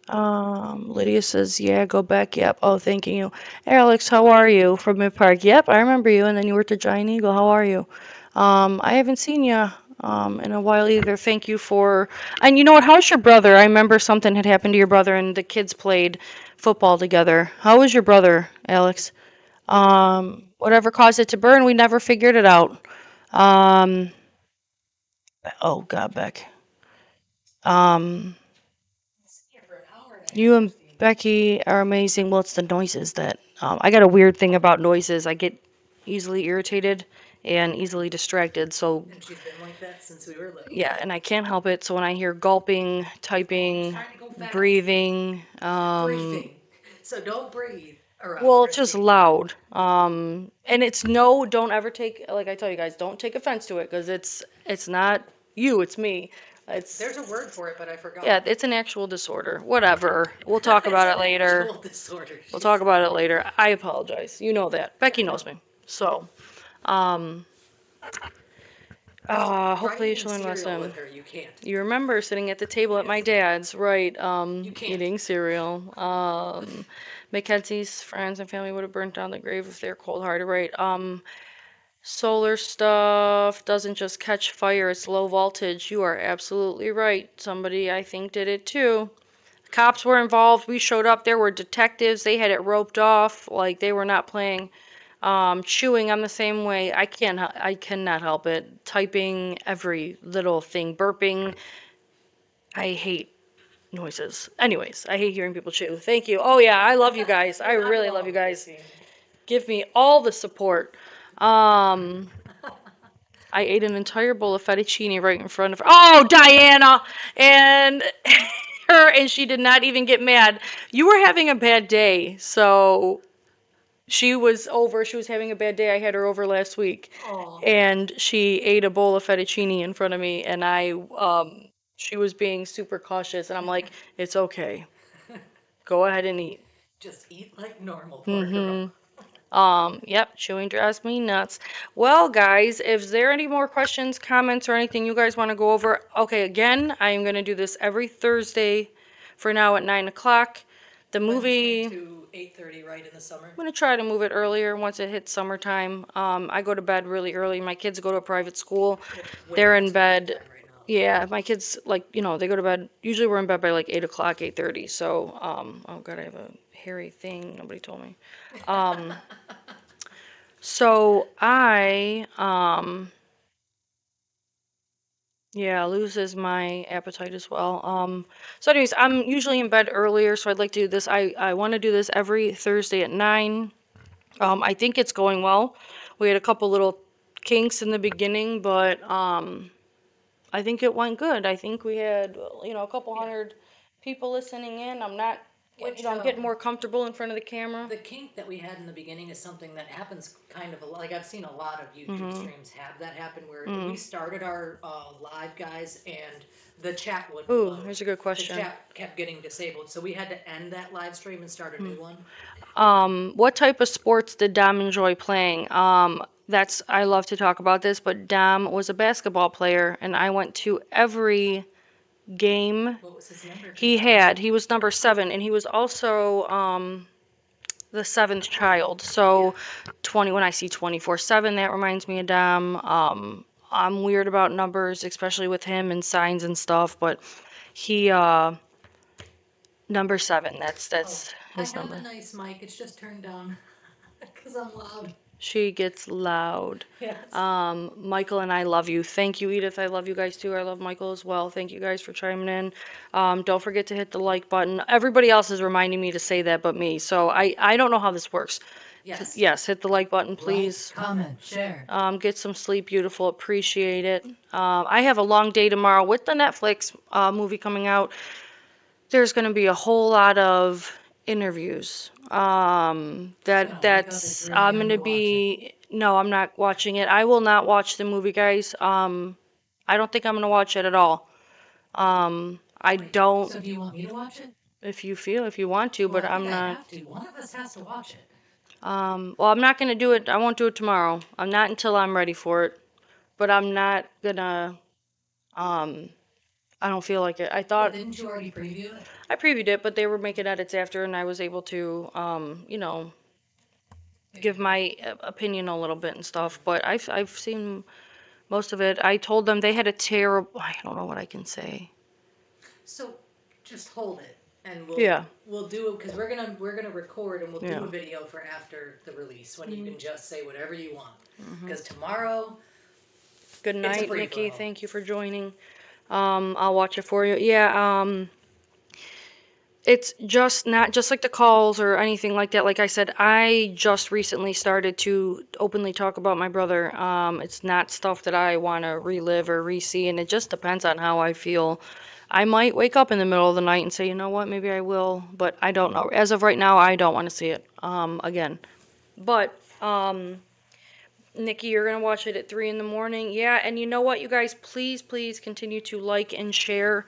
Lydia says, yeah, go back. Yep. Oh, thank you. Alex, how are you? From Mid Park. Yep, I remember you. And then you worked at Giant Eagle. How are you? I haven't seen you in a while either. Thank you for. And you know what? How's your brother? I remember something had happened to your brother, and the kids played football together. How was your brother, Alex? Whatever caused it to burn, we never figured it out. Um, oh God, Beck. Um, You and Becky are amazing. Well, it's the noises that I got a weird thing about noises. I get easily irritated and easily distracted. So And she's been like that since we were little. yeah, and I can't help it. So when I hear gulping, typing, breathing, Breathing. So don't breathe around. well, it's just loud. And it's no, don't ever take, like I tell you guys, don't take offense to it, because it's not you, it's me. There's a word for it, but I forgot. Yeah, it's an actual disorder. Whatever. We'll talk about it later. Actual disorder. We'll talk about it later. I apologize. You know that. Becky knows me. So, Hopefully eating she'll learn a cereal lesson. with her, you can't. You remember sitting at the table at my dad's, right? You can't. Eating cereal. Mackenzie's friends and family would have burnt down the grave if they're cold-hearted, right? Solar stuff doesn't just catch fire, it's low voltage. You are absolutely right. Somebody, I think, did it too. Cops were involved. We showed up. There were detectives. They had it roped off. Like they were not playing. Chewing, I'm the same way. I cannot help it. Typing every little thing, burping. I hate noises. Anyways, I hate hearing people chew. Thank you. Oh yeah, I love you guys. I really love you guys. Give me all the support. Um, I ate an entire bowl of fettuccine right in front of her. Oh, Diana! And and she did not even get mad. You were having a bad day, so she was over. She was having a bad day. I had her over last week, Oh. and she ate a bowl of fettuccine in front of me, and she was being super cautious, and I'm like, it's okay. Go ahead and eat. Just eat like normal, poor girl. Yep, chewing drives me nuts. Well, guys, if there are any more questions, comments, or anything you guys want to go over, okay, again, I am going to do this every Thursday for now at 9 o'clock. The movie, I'm To 8:30 right in the summer. going to try to move it earlier once it hits summertime. I go to bed really early. My kids go to a private school. They're in bed. Right now. Yeah, my kids, like, they go to bed. Usually we're in bed by like 8 o'clock, 8:30. So, oh God, I have a hairy thing. Nobody told me. So yeah, loses my appetite as well. So anyways, I'm usually in bed earlier, so I'd like to do this. I want to do this every Thursday at 9. I think it's going well. We had a couple little kinks in the beginning, but I think it went good. I think we had, a couple hundred people listening in. I'm not, I'm getting more comfortable in front of the camera. The kink that we had in the beginning is something that happens kind of like I've seen a lot of YouTube streams have that happen where we started our live guys and the chat wouldn't Ooh, load. here's a good The question. chat kept getting disabled, so we had to end that live stream and start a new one. What type of sports did Dom enjoy playing? I love to talk about this, but Dom was a basketball player, and I went to every game What was his number? he had. He was number 7, and he was also the 7th child. So 20, when I see 24/7, that reminds me of Dom. I'm weird about numbers, especially with him and signs and stuff, but he number 7. That's his I have number. a nice mic. It's just turned down because I'm loud. She gets loud. Yes. Michael and I love you. Thank you, Edith. I love you guys too. I love Michael as well. Thank you guys for chiming in. Don't forget to hit the like button. Everybody else is reminding me to say that but me. So I don't know how this works. Yes. Yes, hit the like button, please. Like, comment, share. Get some sleep, beautiful. Appreciate it. I have a long day tomorrow with the Netflix movie coming out. There's going to be a whole lot of interviews. That's really I'm on gonna to watch be no, I'm not watching it. I will not watch the movie, guys. I don't think I'm gonna watch it at all. I don't. So do you want me to watch it? If you want to, but Well, I I'm think I not. have to. One of us has to watch it. Well, I'm not gonna do it. I won't do it tomorrow. I'm not until I'm ready for it. But I'm not gonna. Um, I don't feel like it. I thought Didn't you already preview it? I previewed it, but they were making edits after, and I was able to, give my opinion a little bit and stuff. But I've seen most of it. I told them they had a terrible. I don't know what I can say. So just hold it, and Yeah. we'll do it because we're gonna record and we'll Yeah. do a video for after the release when you can just say whatever you want. Because tomorrow, Good It's a night, free Nikki. for all. Thank you for joining. I'll watch it for you. Yeah. It's just not just like the calls or anything like that. Like I said, I just recently started to openly talk about my brother. It's not stuff that I want to relive or re-see, and it just depends on how I feel. I might wake up in the middle of the night and say, you know what, maybe I will, but I don't know. As of right now, I don't want to see it again. But Nikki, you're gonna watch it at 3 in the morning. Yeah, and you know what, you guys, please, please continue to like and share.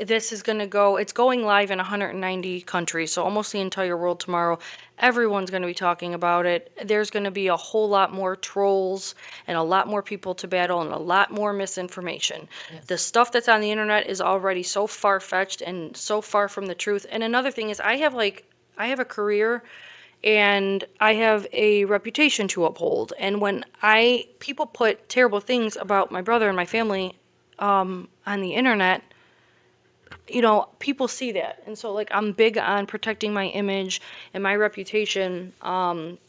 this is going to go, it's going live in 190 countries, so almost the entire world tomorrow. Everyone's going to be talking about it. There's going to be a whole lot more trolls and a lot more people to battle and a lot more misinformation. Yes. The stuff that's on the internet is already so far-fetched and so far from the truth. And another thing is I have a career and I have a reputation to uphold. And when people put terrible things about my brother and my family on the internet, people see that. And so, like, I'm big on protecting my image and my reputation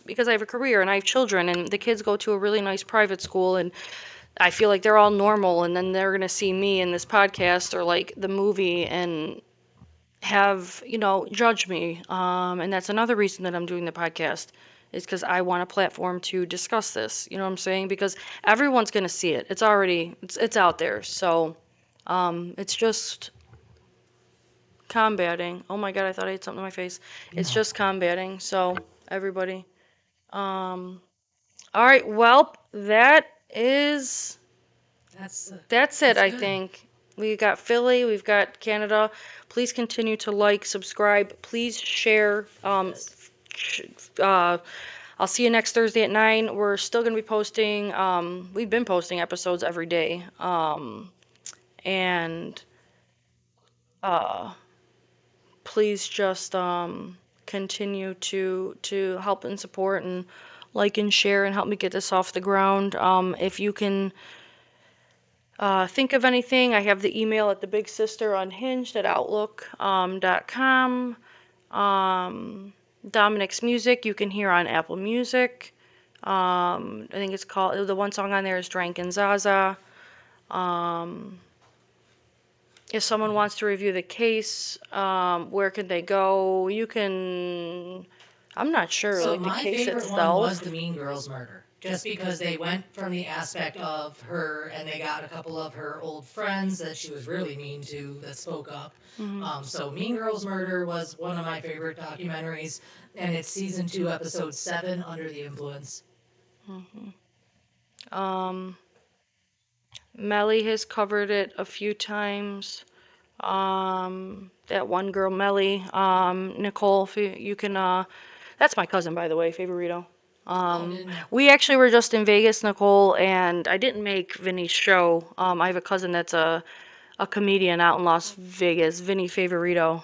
because I have a career and I have children, and the kids go to a really nice private school, and I feel like they're all normal, and then they're going to see me in this podcast or like the movie and have, judge me. And that's another reason that I'm doing the podcast is because I want a platform to discuss this. You know what I'm saying? Because everyone's going to see it. It's out there. So it's just combating. Oh my God, I thought I had something in my face. It's just combating. So everybody. All right. Well, That's that's it, that's I good. think. We got Philly, we've got Canada. Please continue to like, subscribe, please share. Yes. Sh- uh, I'll see you next Thursday at 9. We're still going to be posting, we've been posting episodes every day. And uh, please just continue to help and support and like and share and help me get this off the ground. If you can think of anything, I have the email at the Big Sister Unhinged at outlook.com. Dominic's music you can hear on Apple Music. I think it's called, the one song on there is Drank and Zaza. If someone wants to review the case, where can they go? I'm not sure, So like the my case favorite one was itself. the Mean Girls murder, just because they went from the aspect of her and they got a couple of her old friends that she was really mean to that spoke up. So Mean Girls murder was one of my favorite documentaries, and it's season 2, episode 7, Under the Influence. Um, Melly has covered it a few times. That one girl, Melly, Nicole, if you can, that's my cousin, by the way, Favorito. Didn't know. We actually were just in Vegas, Nicole, and I didn't make Vinny's show. I have a cousin that's a comedian out in Las Vegas, Vinny Favorito.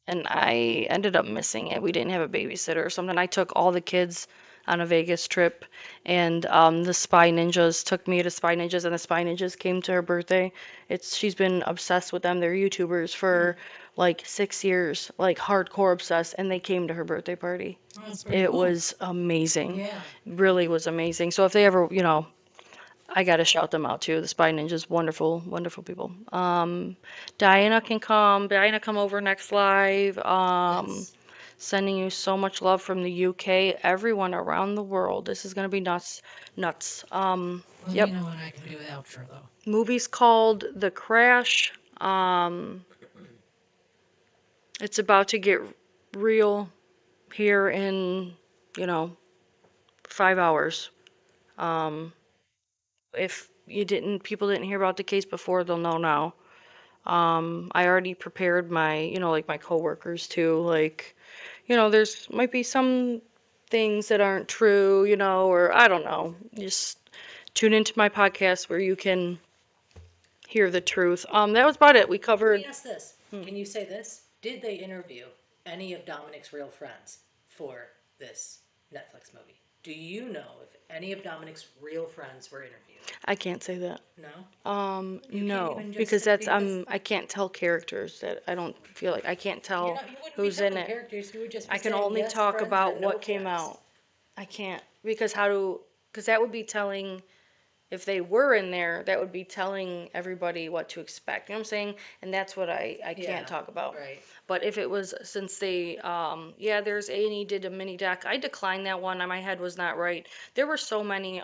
And I ended up missing it. We didn't have a babysitter or something. I took all the kids on a Vegas trip, and the Spy Ninjas took me to Spy Ninjas, and the Spy Ninjas came to her birthday. She's been obsessed with them. They're YouTubers for like 6 years, like hardcore obsessed, and they came to her birthday party. Oh, that's pretty It cool. was amazing. Yeah. Really was amazing. So if they ever, I gotta shout them out too. The Spy Ninjas, wonderful, wonderful people. Diana can come. Diana, come over next live. Yes. Sending you so much love from the UK. Everyone around the world. This is gonna be nuts, nuts. Let Yep. me know when I can do the outro though. Movie's called The Crash. It's about to get real here in, you know, 5 hours. If people didn't hear about the case before, they'll know now. I already prepared my, like my coworkers too. Like, there's might be some things that aren't true, or I don't know. Just tune into my podcast where you can hear the truth. That was about it. We Let covered. me ask this. Can you say this? Did they interview any of Dominic's real friends for this Netflix movie? Do you know if any of Dominic's real friends were interviewed? I can't say that. No? You can't No, even just because say that's because I can't tell characters that I don't feel like I can't tell you wouldn't who's be in telling it. characters. You would just be I can saying only yes, talk friends about or no what came friends. out. I can't because because that would be telling if they were in there, that would be telling everybody what to expect. You know what I'm saying? And that's what I Yeah, can't talk about. right. But if it was since they yeah, there's A&E did a mini doc. I declined that one. My head was not right. There were so many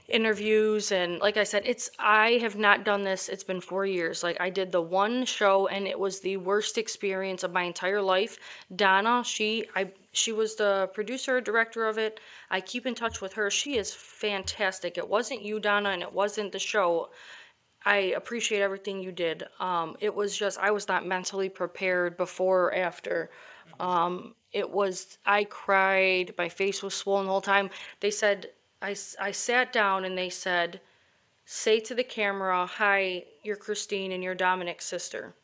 interviews, and like I said, I have not done this. It's been 4 years. Like, I did the one show and it was the worst experience of my entire life. Donna, she was the producer director of it. I keep in touch with her. She is fantastic. It wasn't you, Donna, and it wasn't the show. I appreciate everything you did. It was just I was not mentally prepared before or after. It was I cried, my face was swollen the whole time. They said I sat down and they said, "Say to the camera, hi, you're Christine and you're Dominic's sister."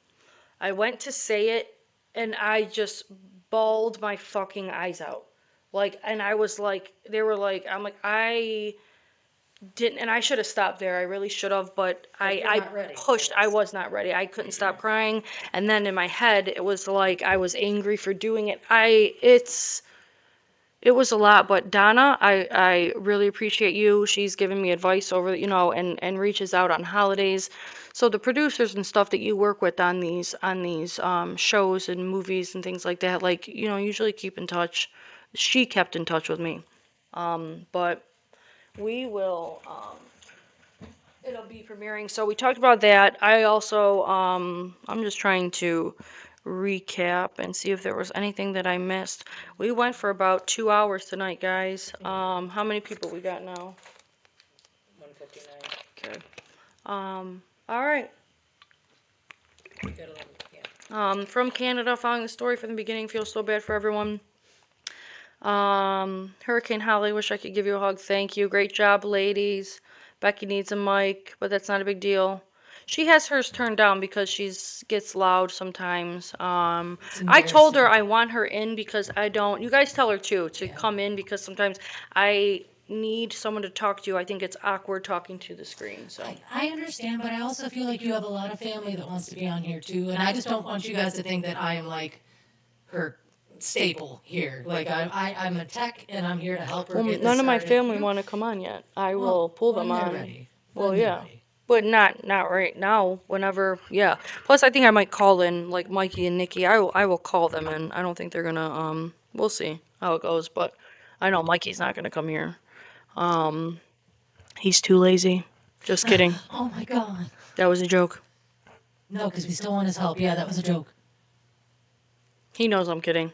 I went to say it and I just bawled my fucking eyes out. Like, and I was like, they were like, I'm like, I didn't, and I should have stopped there. I really should have, but You're I not ready. pushed. I was not ready. I couldn't stop crying. And then in my head, it was like I was angry for doing it. It was a lot, but Donna, I really appreciate you. She's given me advice over, and reaches out on holidays. So the producers and stuff that you work with on these shows and movies and things like that, like, usually keep in touch. She kept in touch with me. But we will it'll be premiering. So we talked about that. I also I'm just trying to recap and see if there was anything that I missed. We went for about 2 hours tonight, guys. How many people we got now? 159. Okay. All right. We got 11. Yeah. From Canada, following the story from the beginning, feel so bad for everyone. Hurricane Holly, wish I could give you a hug. Thank you. Great job, ladies. Becky needs a mic, but that's not a big deal. She has hers turned down because she's gets loud sometimes. I told her I want her in because I don't. You guys tell her too to come in because sometimes I need someone to talk to. I think it's awkward talking to the screen. So I understand, but I also feel like you have a lot of family that wants to be on here too, and I just don't want you guys to think that I am like her staple here. Like I'm a tech and I'm here to help her well, get this none of my started. family want to come on yet. I will pull them when they're on. ready. Well, When they're yeah. ready. But not right now. Whenever, yeah. Plus, I think I might call in like Mikey and Nikki. I will call them, and I don't think they're gonna. We'll see how it goes. But I know Mikey's not gonna come here. He's too lazy. Just kidding. Oh my god. That was a joke. No, because we still want his help. Yeah, that was a joke. He knows I'm kidding.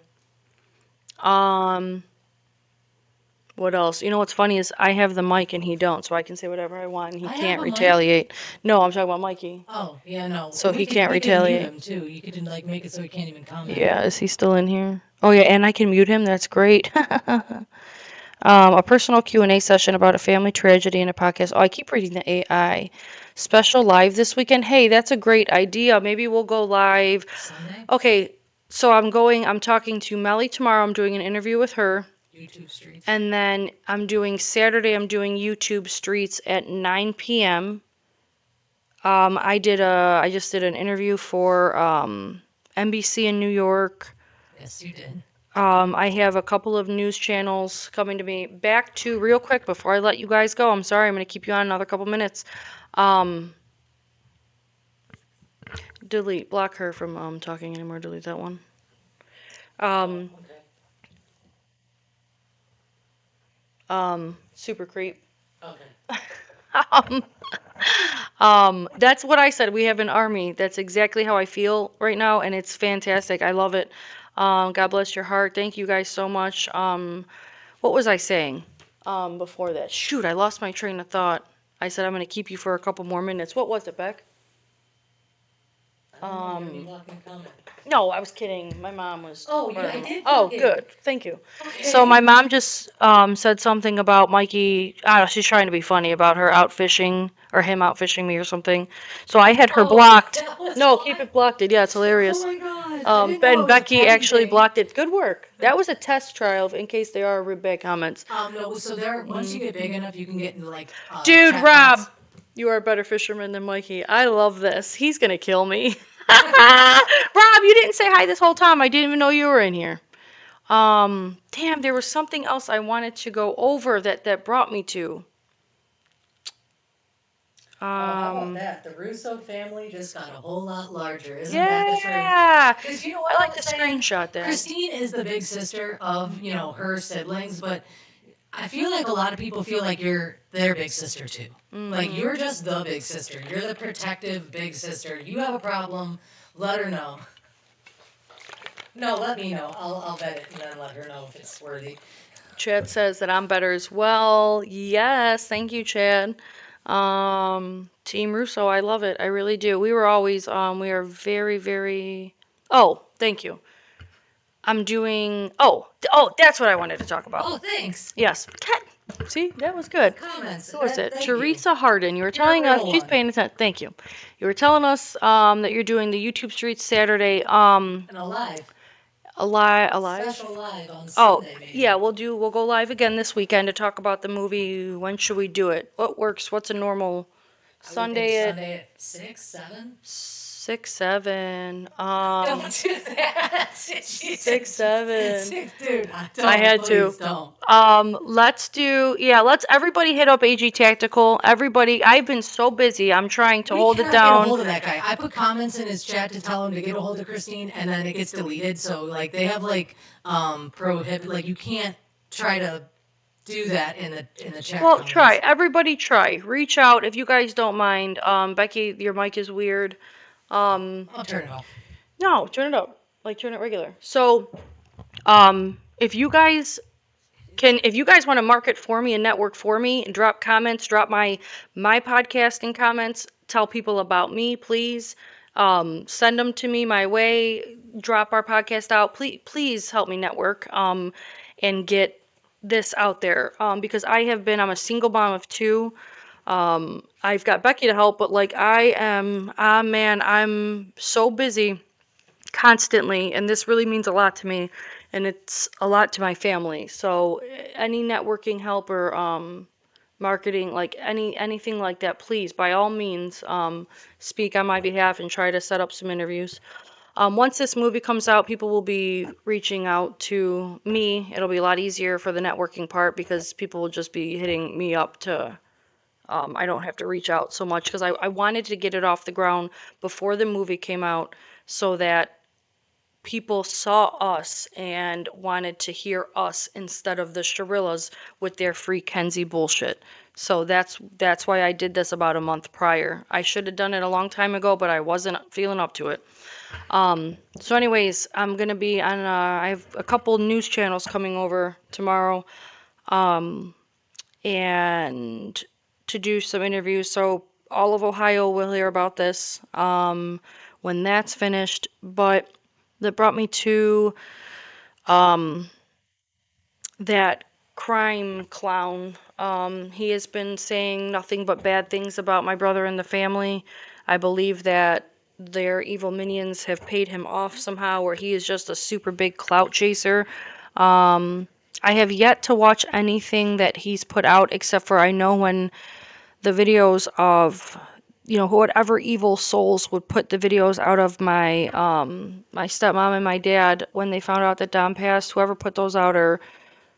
Um. What else? You know what's funny is I have the mic and he don't, so I can say whatever I want and he I have can't a mic. retaliate. No, I'm talking about Mikey. Oh, yeah, no. So he can't we can mute retaliate. him too. You could like make it so he can't even comment. Yeah, is he still in here? Oh yeah, and I can mute him. That's great. A personal Q&A session about a family tragedy in a podcast. Oh, I keep reading the AI. Special live this weekend. Hey, that's a great idea. Maybe we'll go live. Sunday. Okay, so I'm talking to Melly tomorrow. I'm doing an interview with her. YouTube streets. And then I'm doing Saturday, I'm doing YouTube Streets at 9 p.m. I just did an interview for NBC in New York. Yes, you did. I have a couple of news channels coming to me. Back to real quick before I let you guys go. I'm sorry, I'm going to keep you on another couple minutes. Delete, block her from talking anymore. Delete that one. Super creep. Okay. That's what I said. We have an army. That's exactly how I feel right now, and it's fantastic. I love it. God bless your heart. Thank you guys so much. What was I saying before that? Shoot, I lost my train of thought. I said I'm going to keep you for a couple more minutes. What was it, Beck? No, I was kidding. My mom was. Oh, yeah, I did. Oh, Okay. good. Thank you. Okay. So my mom just said something about Mikey. I don't know, she's trying to be funny about her out fishing or him out fishing me or something. So I had her blocked. that was No, fun. keep it blocked. Yeah, it's hilarious. Oh my god. I didn't know it And was a Becky petty actually thing. blocked it. Good work. That was a test trial in case they are rude bad comments. No, so there. Once you get big enough, you can get into like. Dude, chat Rob, bots. you are a better fisherman than Mikey. I love this. He's gonna kill me. Rob, you didn't say hi this whole time. I didn't even know you were in here. Damn, there was something else I wanted to go over that brought me to. How about that? The Russo family just got a whole lot larger, isn't that the truth? Yeah. 'Cause you know I what like was to saying? screenshot that. Christine is the big sister of, her siblings, but I feel like a lot of people feel like you're their big sister too. Like you're just the big sister. You're the protective big sister. You have a problem, let her know. No, let me know. I'll vet it and then let her know if it's worthy. Chad says that I'm better as well. Yes, thank you, Chad. Team Russo, I love it. I really do. We were always, we are very, very. Oh, thank you. I'm doing. Oh, that's what I wanted to talk about. Oh, thanks. Yes. See, that was good. Comments. Who was it? Thank you. Teresa Harden. You were You're a telling us. real She's one. paying attention. Thank you. You were telling us that you're doing the YouTube Streets Saturday. And alive. Alive. Special live on Oh, Sunday, maybe. yeah, we'll go live again this weekend to talk about the movie. When should we do it? What works? What's a normal Sunday at Sunday at 6, 7? 6, 7. Don't do that. 6, 7. Dude, don't, I had to. please don't. Let's do, yeah, let's everybody hit up AG Tactical. Everybody, I've been so busy. I'm trying to hold it Get a hold down. of that guy. I put comments in his chat to tell him to get a hold of Christine, and then it gets deleted. So like they have like prohibit, like you can't try to do that in the chat. Well, comments. try. Everybody try. Reach out if you guys don't mind. Becky, your mic is weird. I'll turn it off. No, turn it up. Like turn it regular. So, if you guys want to market for me and network for me and drop comments, drop my podcasting comments, tell people about me, please. Send them to me my way. Drop our podcast out. Please help me network. And get this out there. Because I'm a single mom of 2. I've got Becky to help, but like man, I'm so busy constantly, and this really means a lot to me, and it's a lot to my family. So any networking help or marketing, like anything like that, please, by all means, speak on my behalf and try to set up some interviews. Once this movie comes out, people will be reaching out to me. It'll be a lot easier for the networking part because people will just be hitting me up to. I don't have to reach out so much because I wanted to get it off the ground before the movie came out so that people saw us and wanted to hear us instead of the Sharillas with their free Kenzie bullshit. So that's why I did this about a month prior. I should have done it a long time ago, but I wasn't feeling up to it. So anyways, I'm gonna be on. I have a couple news channels coming over tomorrow, and to do some interviews. So all of Ohio will hear about this when that's finished. But that brought me to that crime clown. He has been saying nothing but bad things about my brother and the family. I believe that their evil minions have paid him off somehow, or he is just a super big clout chaser. I have yet to watch anything that he's put out, except for I know when the videos of whatever evil souls would put the videos out of my stepmom and my dad when they found out that Dom passed. Whoever put those out are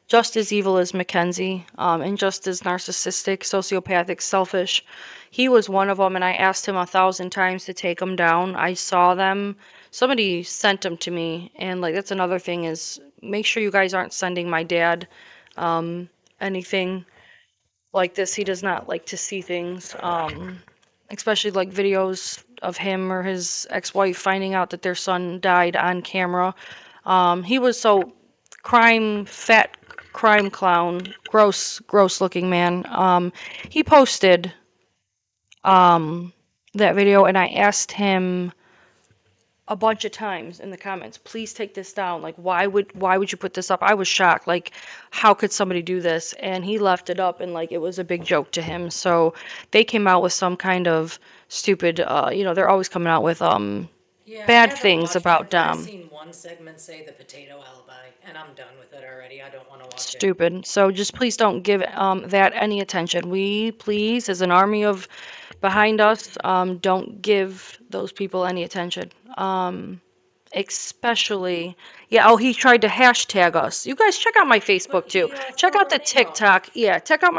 just as evil as Mackenzie, and just as narcissistic, sociopathic, selfish. He was one of them, and I asked him 1,000 times to take them down. I saw them. Somebody sent them to me, and like that's another thing is make sure you guys aren't sending my dad anything like this. He does not like to see things, especially like videos of him or his ex-wife finding out that their son died on camera. He was so fat crime clown, gross looking man. He posted that video, and I asked him a bunch of times in the comments, please take this down. Like, why would you put this up? I was shocked. Like, how could somebody do this? And he left it up, and like it was a big joke to him. So they came out with some kind of stupid. They're always coming out with Yeah, bad things about I've Dom. seen one segment say the potato alibi, and I'm done with it already. I don't want to watch it. Stupid. So just please don't give that any attention. We please, as an army of behind us, don't give those people any attention. Especially, yeah. Oh, he tried to hashtag us. You guys check out my Facebook too. Check out the TikTok. Yeah, check out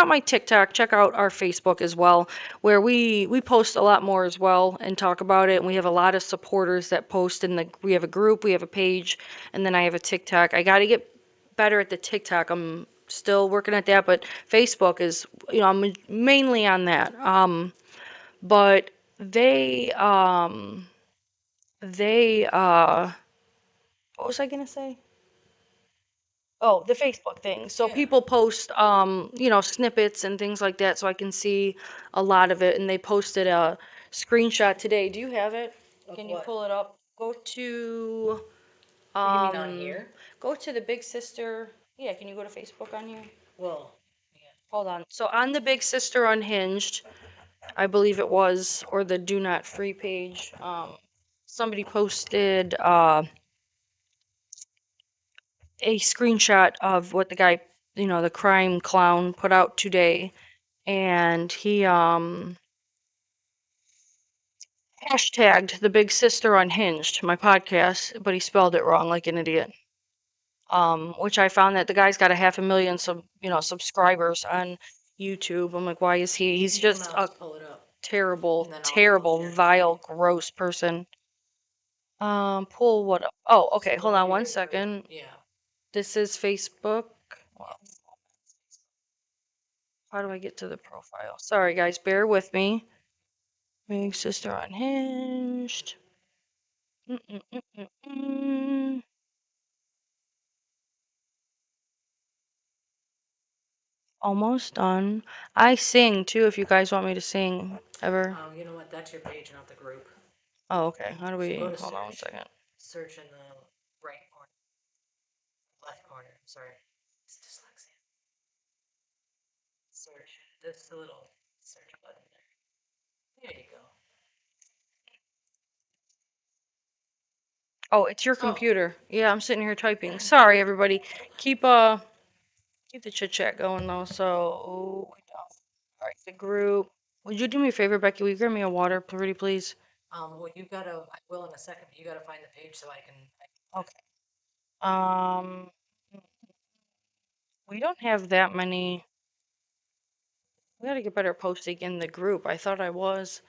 my TikTok. Check out our Facebook as well, where we post a lot more as well and talk about it. And we have a lot of supporters that post we have a group, we have a page, and then I have a TikTok. I got to get better at the TikTok. I'm still working at that, but Facebook is, I'm mainly on that. But they what was I gonna say? Oh, the Facebook thing. So Yeah. people post, snippets and things like that, so I can see a lot of it. And they posted a screenshot today. Do you have it? Of Can you what? pull it up? Go to, You mean on here? go to the Big Sister. Yeah, can you go to Facebook on here? Well, yeah. Hold on. So on the Big Sister Unhinged, I believe it was, or the Do Not Free page, somebody posted a screenshot of what the guy, the crime clown put out today, and he hashtagged the Big Sister Unhinged, my podcast, but he spelled it wrong like an idiot. Which I found that the guy's got a 500,000 subscribers on YouTube. I'm like, why is he? He's just a pull it up. terrible, I'll terrible, post it. vile, gross person. Pull what up? Oh, okay. Hold on one second. Yeah. This is Facebook. How do I get to the profile? Sorry, guys, bear with me. Big Sister Unhinged. Almost done. I sing too if you guys want me to sing ever. You know what? That's your page, not the group. Oh, okay. How do we? Go to Hold on one search. second. Search in the right corner. Left corner. Sorry. It's dyslexia. Search. This little search button there. There you go. Oh, it's your computer. Yeah, I'm sitting here typing. Sorry, everybody. Keep the chit chat going though. So, all right, the group. Would you do me a favor, Becky? Will you grab me a water, pretty please? Well, I will in a second, but you gotta find the page so I can. Okay. We don't have that many. We gotta get better posting in the group. I thought I was.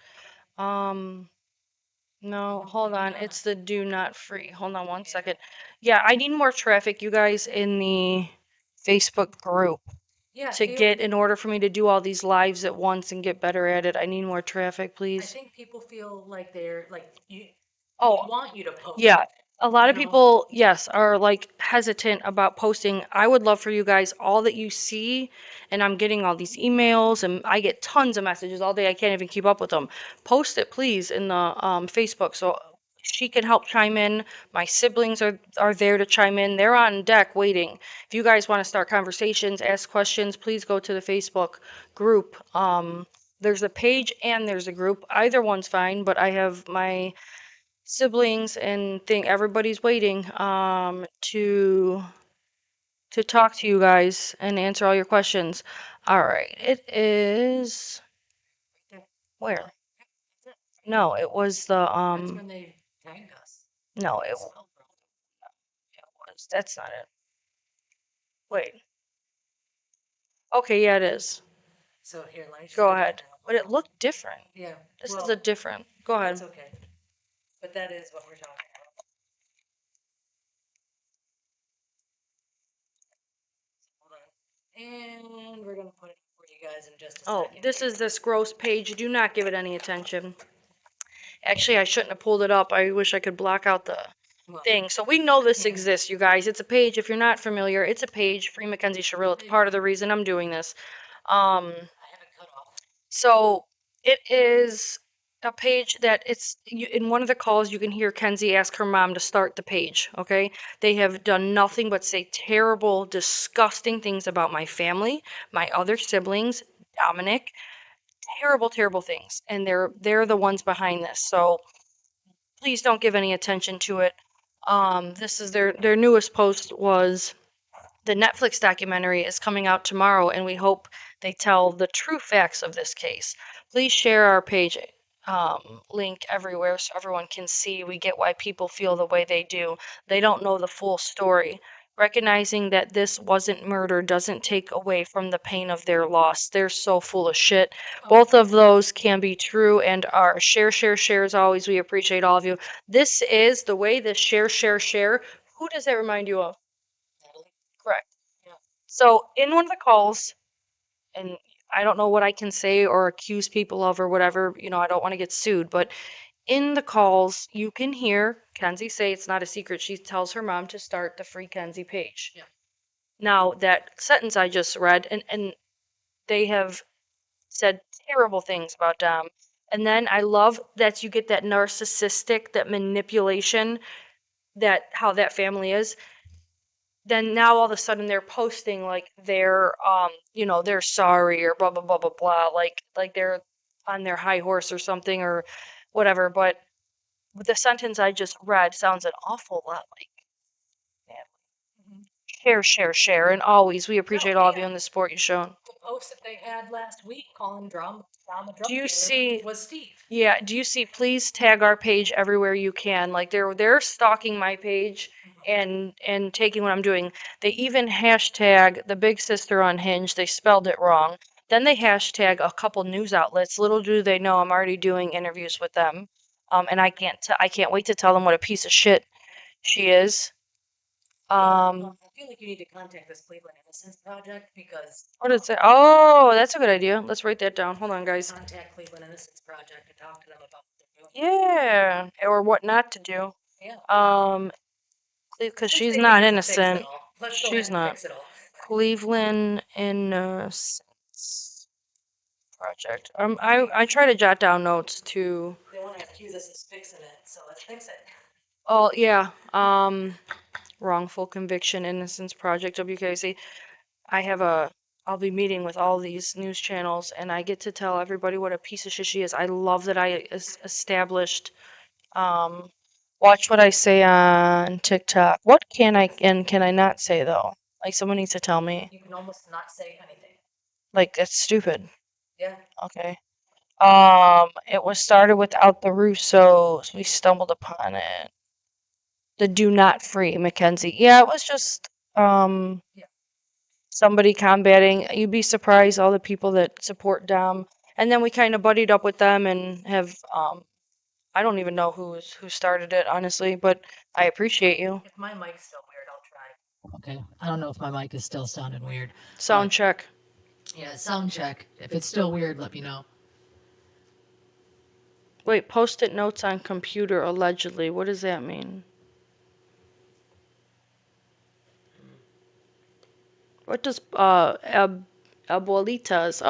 No, hold on. It's the do not free. Hold on one second. Yeah, I need more traffic, you guys, in the Facebook group Yeah. to get, in order for me to do all these lives at once and get better at it. I need more traffic, I please. think people feel like they're like you. Oh, Want you to post. yeah. A lot of people, yes, are like hesitant about posting. I would love for you guys, all that you see, and I'm getting all these emails and I get tons of messages all day. I can't even keep up with them. Post it, please, in the Facebook so she can help chime in. My siblings are there to chime in. They're on deck waiting. If you guys want to start conversations, ask questions, please go to the Facebook group. There's a page and there's a group. Either one's fine, but I have my siblings and think everybody's waiting to talk to you guys and answer all your questions. All right, it is where? No, it was the That's when they tagged us. no, it was that's not it. Wait. Okay, yeah, it is. So here, let me just Go ahead. But it looked different. Yeah. This is a different. Go ahead. That's okay. But that is what we're talking about. Hold on. And we're gonna put it for you guys in just a second. Oh, this is this gross page. Do not give it any attention. Actually, I shouldn't have pulled it up. I wish I could block out the thing. So we know this exists, you guys. It's a page. If you're not familiar, it's a page. Free Mackenzie Sherrill. It's part of the reason I'm doing this. So it is a page that in one of the calls you can hear Kenzie ask her mom to start the page. Okay, they have done nothing but say terrible, disgusting things about my family, my other siblings, Dominic. Terrible, terrible things, and they're the ones behind this. So please don't give any attention to it. This is their newest post was the Netflix documentary is coming out tomorrow, and we hope they tell the true facts of this case. Please share our page link everywhere so everyone can see. We get why people feel the way they do. They don't know the full story. Recognizing that this wasn't murder doesn't take away from the pain of their loss. They're so full of shit. Both of those can be true and are. Share, share, share as always. We appreciate all of you. This is the way this share, share, share. Who does that remind you of? Correct. Yeah. So in one of the calls, and I don't know what I can say or accuse people of or whatever, I don't want to get sued, but in the calls, you can hear Kenzie say it's not a secret. She tells her mom to start the Free Kenzie page. Yeah. Now, that sentence I just read, and they have said terrible things about Dom. And then I love that you get that narcissistic, that manipulation, that how that family is. Then now all of a sudden they're posting like they're they're sorry or blah blah blah blah blah, like they're on their high horse or something or whatever. But the sentence I just read sounds an awful lot like family. Share, share, share, and always we appreciate all of you in the support you've shown. The post that they had last week calling drama drama Do you dealer see? was Steve. Yeah, do you see? Please tag our page everywhere you can. Like they're stalking my page and taking what I'm doing. They even hashtag the Big Sister Unhinged. They spelled it wrong. Then they hashtag a couple news outlets. Little do they know I'm already doing interviews with them. And I can't wait to tell them what a piece of shit she is. I feel like you need to contact this Cleveland Innocence Project because What is it? Oh, that's a good idea. Let's write that down. Hold on, guys. contact Cleveland Innocence Project and talk to them about what they're doing. Yeah, or what not to do. Yeah. Because Since she's they not need to fix it innocent. all, let's go ahead She's and not. fix it all. Cleveland Innocence Project. I try to jot down notes too. They want to accuse us of fixing it, so let's fix it. Oh yeah. Wrongful Conviction Innocence Project WKC. I'll be meeting with all these news channels and I get to tell everybody what a piece of shit she is. I love that I established watch what I say on TikTok. What can I and can I not say though? Like someone needs to tell me. You can almost not say anything. Like that's stupid. Yeah. Okay. It was started without the Russos. We stumbled upon it. The Do Not Free Mackenzie. Yeah, it was just Yeah. somebody combating. You'd be surprised all the people that support Dom. And then we kind of buddied up with them and have I don't even know who started it honestly, but I appreciate you. If my mic's still weird, I'll try. Okay. I don't know if my mic is still sounding weird. Sound check. Yeah, sound check. If it's still weird, let me know. Wait, post-it notes on computer allegedly. What does that mean? What does Abuelita's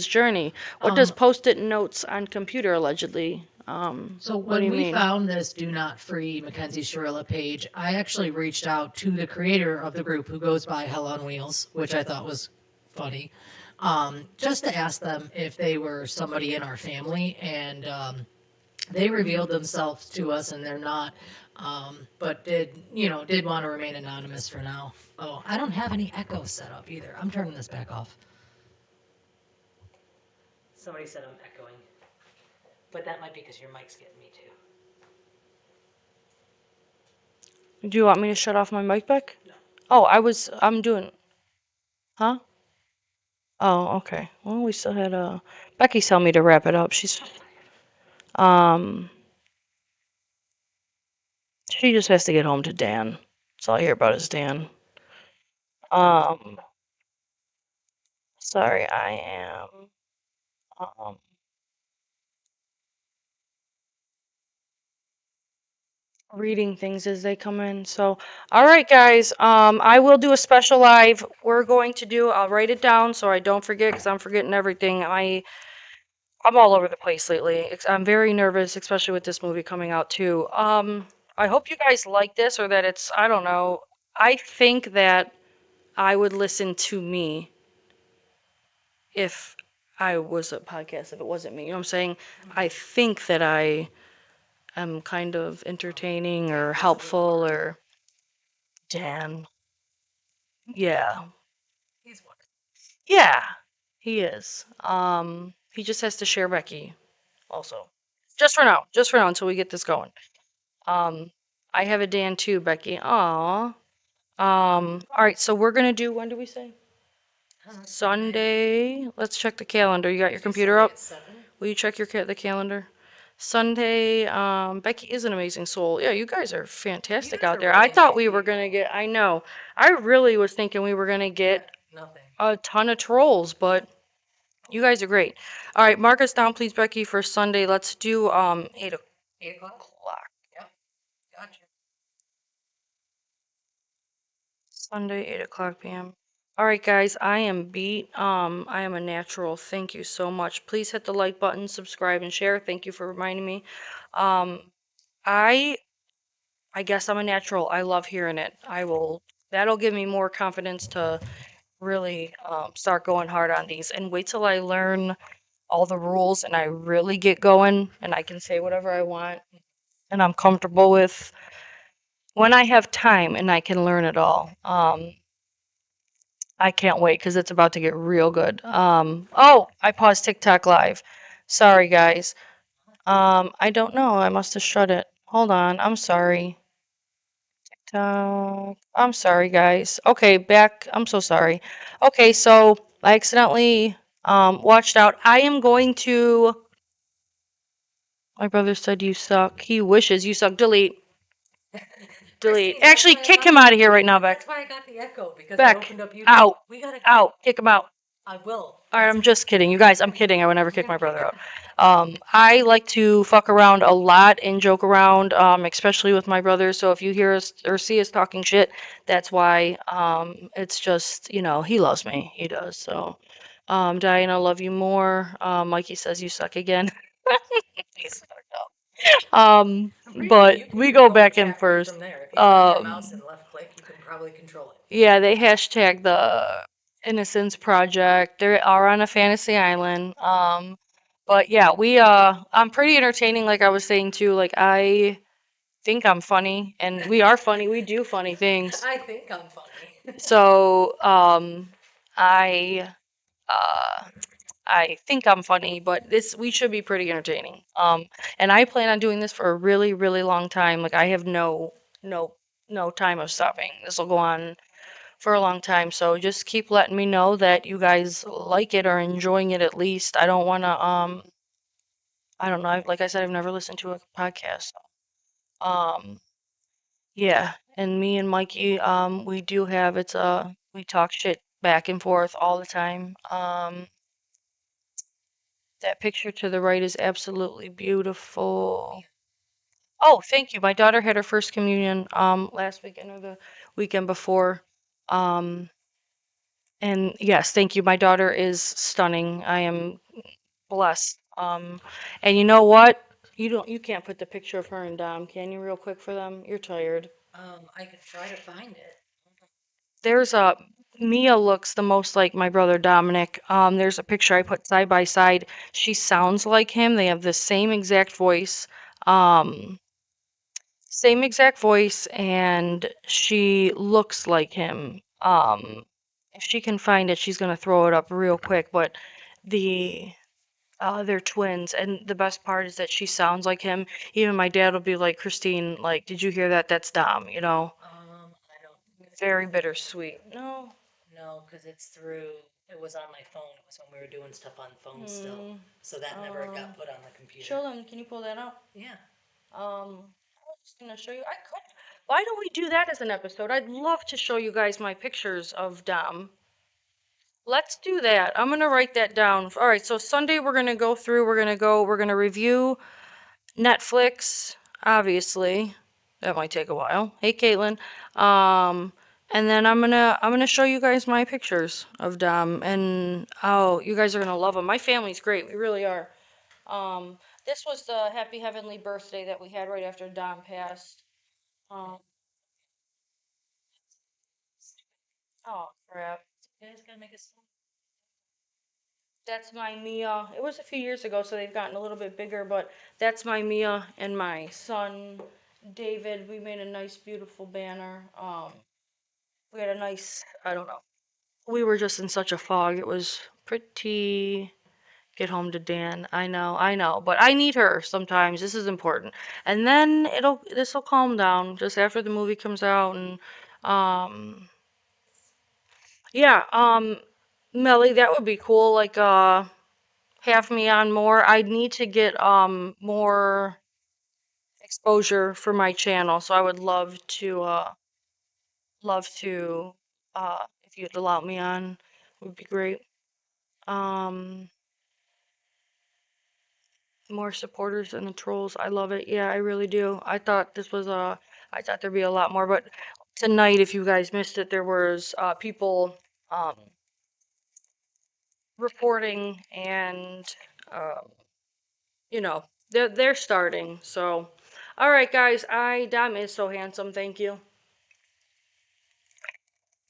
journey? What does post-it notes on computer allegedly? So What do when you we mean? found this Do Not Free Mackenzie Shirilla page, I actually reached out to the creator of the group who goes by Hell on Wheels, which I thought was funny, just to ask them if they were somebody in our family, and they revealed themselves to us, and they're not, but did want to remain anonymous for now. Oh, I don't have any echo set up either. I'm turning this back off. Somebody said I'm echoing. But that might be because your mic's getting me too. Do you want me to shut off my mic back? No. Oh, I'm doing. Huh? Oh, okay. Well, we still had Becky's telling me to wrap it up. Um, she just has to get home to Dan. That's all I hear about is Dan. Sorry, I am. Reading things as they come in. So, all right, guys. I will do a special live. I'll write it down so I don't forget because I'm forgetting everything. I'm all over the place lately. I'm very nervous, especially with this movie coming out too. I hope you guys like this or that I don't know. I think that I would listen to me if I was a podcast, if it wasn't me. You know what I'm saying? I think that I am kind of entertaining or helpful or Dan. Yeah. He's one. Yeah. He is. He just has to share Becky also. Just for now. Just for now until we get this going. I have a Dan too, Becky. Aw. All right, so we're gonna do, when do we say? Sunday. Let's check the calendar. You got your computer up? Will you check the calendar? Sunday, Becky is an amazing soul. Yeah, you guys are fantastic out there. I thought we were gonna get, I know. I really was thinking we were gonna get Nothing. a ton of trolls, but you guys are great. All right, mark us down, please, Becky, for Sunday. Let's do 8 o'clock. Yep. Gotcha. Sunday, 8 o'clock p.m. All right, guys, I am beat. I am a natural. Thank you so much. Please hit the like button, subscribe, and share. Thank you for reminding me. Um, I I guess I'm a natural. I love hearing it. That'll give me more confidence to really start going hard on these. And wait till I learn all the rules and I really get going and I can say whatever I want and I'm comfortable with when I have time and I can learn it all. I can't wait because it's about to get real good. Oh, I paused TikTok live. Sorry, guys. I don't know. I must have shut it. Hold on. I'm sorry. I'm sorry, guys. Okay, back. I'm so sorry. Okay, so I accidentally watched out. I am going to. My brother said you suck. He wishes you suck. Delete. Delete. Christine, that's Actually, why I kick got him out of here right now, Beck. That's why I got the echo because I Beck, opened up YouTube. out. We gotta. Out. Kick him out. I will. All right, I'm just kidding. You guys, I'm kidding. I would never kick my brother out. I like to fuck around a lot and joke around, especially with my brother. So if you hear us or see us talking shit, that's why. It's just, he loves me. He does. So, Diana, love you more. Mikey says you suck again. He's fucked up. Pretty sure But you can we go control the back and chat feed forth. from there. If you turn your mouse and left click, you can probably control it. Yeah, they hashtag the Innocence Project. They are on a fantasy island. But yeah, I'm pretty entertaining, like I was saying too. Like I think I'm funny, and we are funny. We do funny things. I think I'm funny. So, I uh I think I'm funny, but we should be pretty entertaining. And I plan on doing this for a really, really long time. Like I have no no time of stopping. This will go on for a long time. So just keep letting me know that you guys like it or enjoying it at least. I don't want to I don't know. Like I said, I've never listened to a podcast. Um yeah, and me and Mikey we do have we talk shit back and forth all the time. That picture to the right is absolutely beautiful. Oh, thank you. My daughter had her first communion last weekend or the weekend before. Um And yes, thank you. My daughter is stunning. I am blessed. And you know what? You can't put the picture of her and Dom, can you, real quick for them? You're tired. I could try to find it. There's a Mia looks the most like my brother Dominic. There's a picture I put side by side. She sounds like him. They have the same exact voice. Um, Same exact voice, and she looks like him. If she can find it, she's gonna throw it up real quick. But the they're twins, and the best part is that she sounds like him. Even my dad will be like, Christine, like, did you hear that? That's Dom, you know? I don't. Very bittersweet. No. No, because it's through. It was on my phone. It was when we were doing stuff on phone still, so that never got put on the computer. Show them. Can you pull that up? Yeah. I was just gonna show you. I could. Why don't we do that as an episode? I'd love to show you guys my pictures of Dom. Let's do that. I'm gonna write that down. All right, so Sunday we're gonna go through. We're gonna review Netflix. Obviously, that might take a while. Hey, Caitlin. And then I'm gonna show you guys my pictures of Dom, and oh, you guys are gonna love them. My family's great. We really are. Um, this was the happy heavenly birthday that we had right after Dom passed. Um, oh crap. You guys gotta make a. That's my Mia. It was a few years ago, so they've gotten a little bit bigger, but that's my Mia and my son David. We made a nice, beautiful banner. We had a nice, I don't know. We were just in such a fog. It was pretty. Get home to Dan. I know, but I need her sometimes. This is important. And then this'll calm down just after the movie comes out and um yeah, Melly, that would be cool. Like have me on more. I need to get more exposure for my channel, so I would love to if you'd allow me on, would be great. Um More supporters than the trolls. I love it. Yeah, I really do. I thought there'd be a lot more, but tonight, if you guys missed it, there was people reporting and um, you know, they're starting. So, all right, guys, Dom is so handsome. Thank you.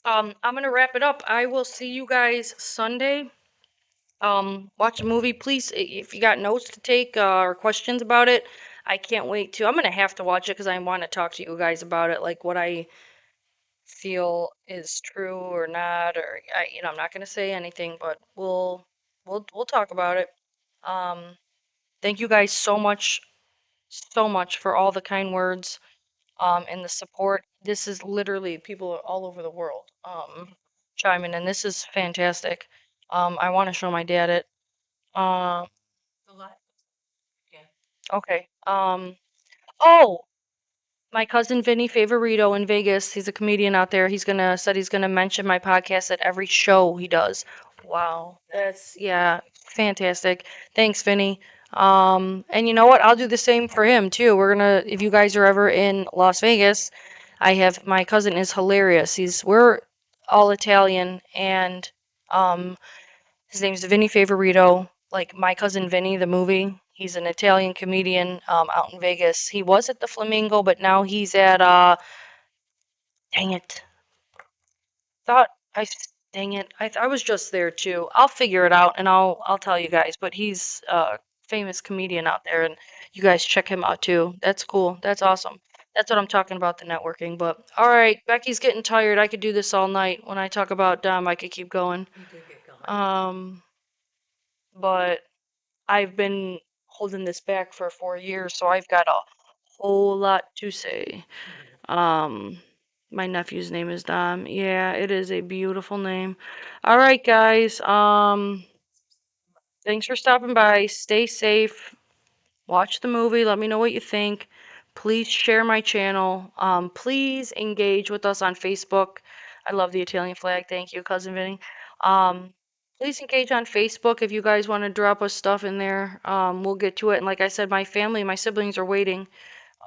I'm gonna wrap it up. I will see you guys Sunday. Watch a movie, please. If you got notes to take or questions about it, I can't wait to. I'm gonna have to watch it because I want to talk to you guys about it, like what I feel is true or not, or I'm not gonna say anything, but we'll talk about it. Um, thank you guys so much for all the kind words and the support. This is literally people all over the world chiming in. This is fantastic. I want to show my dad it. Um, okay. Oh, my cousin Vinny Favorito in Vegas. He's a comedian out there. He's gonna mention my podcast at every show he does. Wow, that's yeah, fantastic. Thanks, Vinny. And you know what? I'll do the same for him too. We're gonna, if you guys are ever in Las Vegas, I have my cousin is hilarious. We're all Italian, and um, his name's Vinny Favorito, like My Cousin Vinny, the movie. He's an Italian comedian out in Vegas. He was at the Flamingo, but now he's at dang it. Thought I dang it. I was just there too. I'll figure it out and I'll tell you guys, but he's a famous comedian out there and you guys check him out too. That's cool. That's awesome. That's what I'm talking about, the networking. But all right, Becky's getting tired. I could do this all night. When I talk about Dom, I could keep going. You could get going. But I've been holding this back for 4 years, so I've got a whole lot to say. Um, my nephew's name is Dom. Yeah, it is a beautiful name. All right, guys. Thanks for stopping by. Stay safe. Watch the movie. Let me know what you think. Please share my channel. Please engage with us on Facebook. I love the Italian flag. Thank you, cousin Vinny. Um, please engage on Facebook if you guys want to drop us stuff in there. We'll get to it. And like I said, my family, my siblings are waiting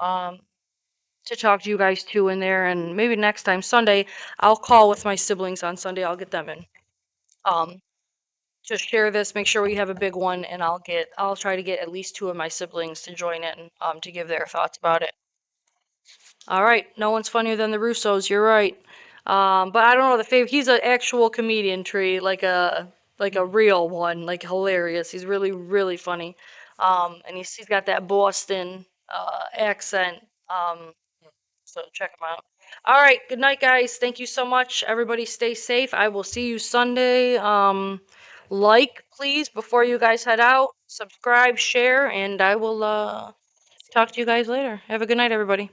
um, to talk to you guys too in there. And maybe next time, Sunday, I'll call with my siblings on Sunday. I'll get them in. Um, just share this, make sure we have a big one, and I'll try to get at least two of my siblings to join in, to give their thoughts about it. All right, no one's funnier than the Russos. You're right. But I don't know the favorite. He's an actual comedian tree, like a real one, like hilarious. He's really really funny. And he's got that Boston accent. So check him out. All right, good night, guys. Thank you so much. Everybody stay safe. I will see you Sunday. Like, please, before you guys head out. Subscribe, share, and I will talk to you guys later. Have a good night, everybody.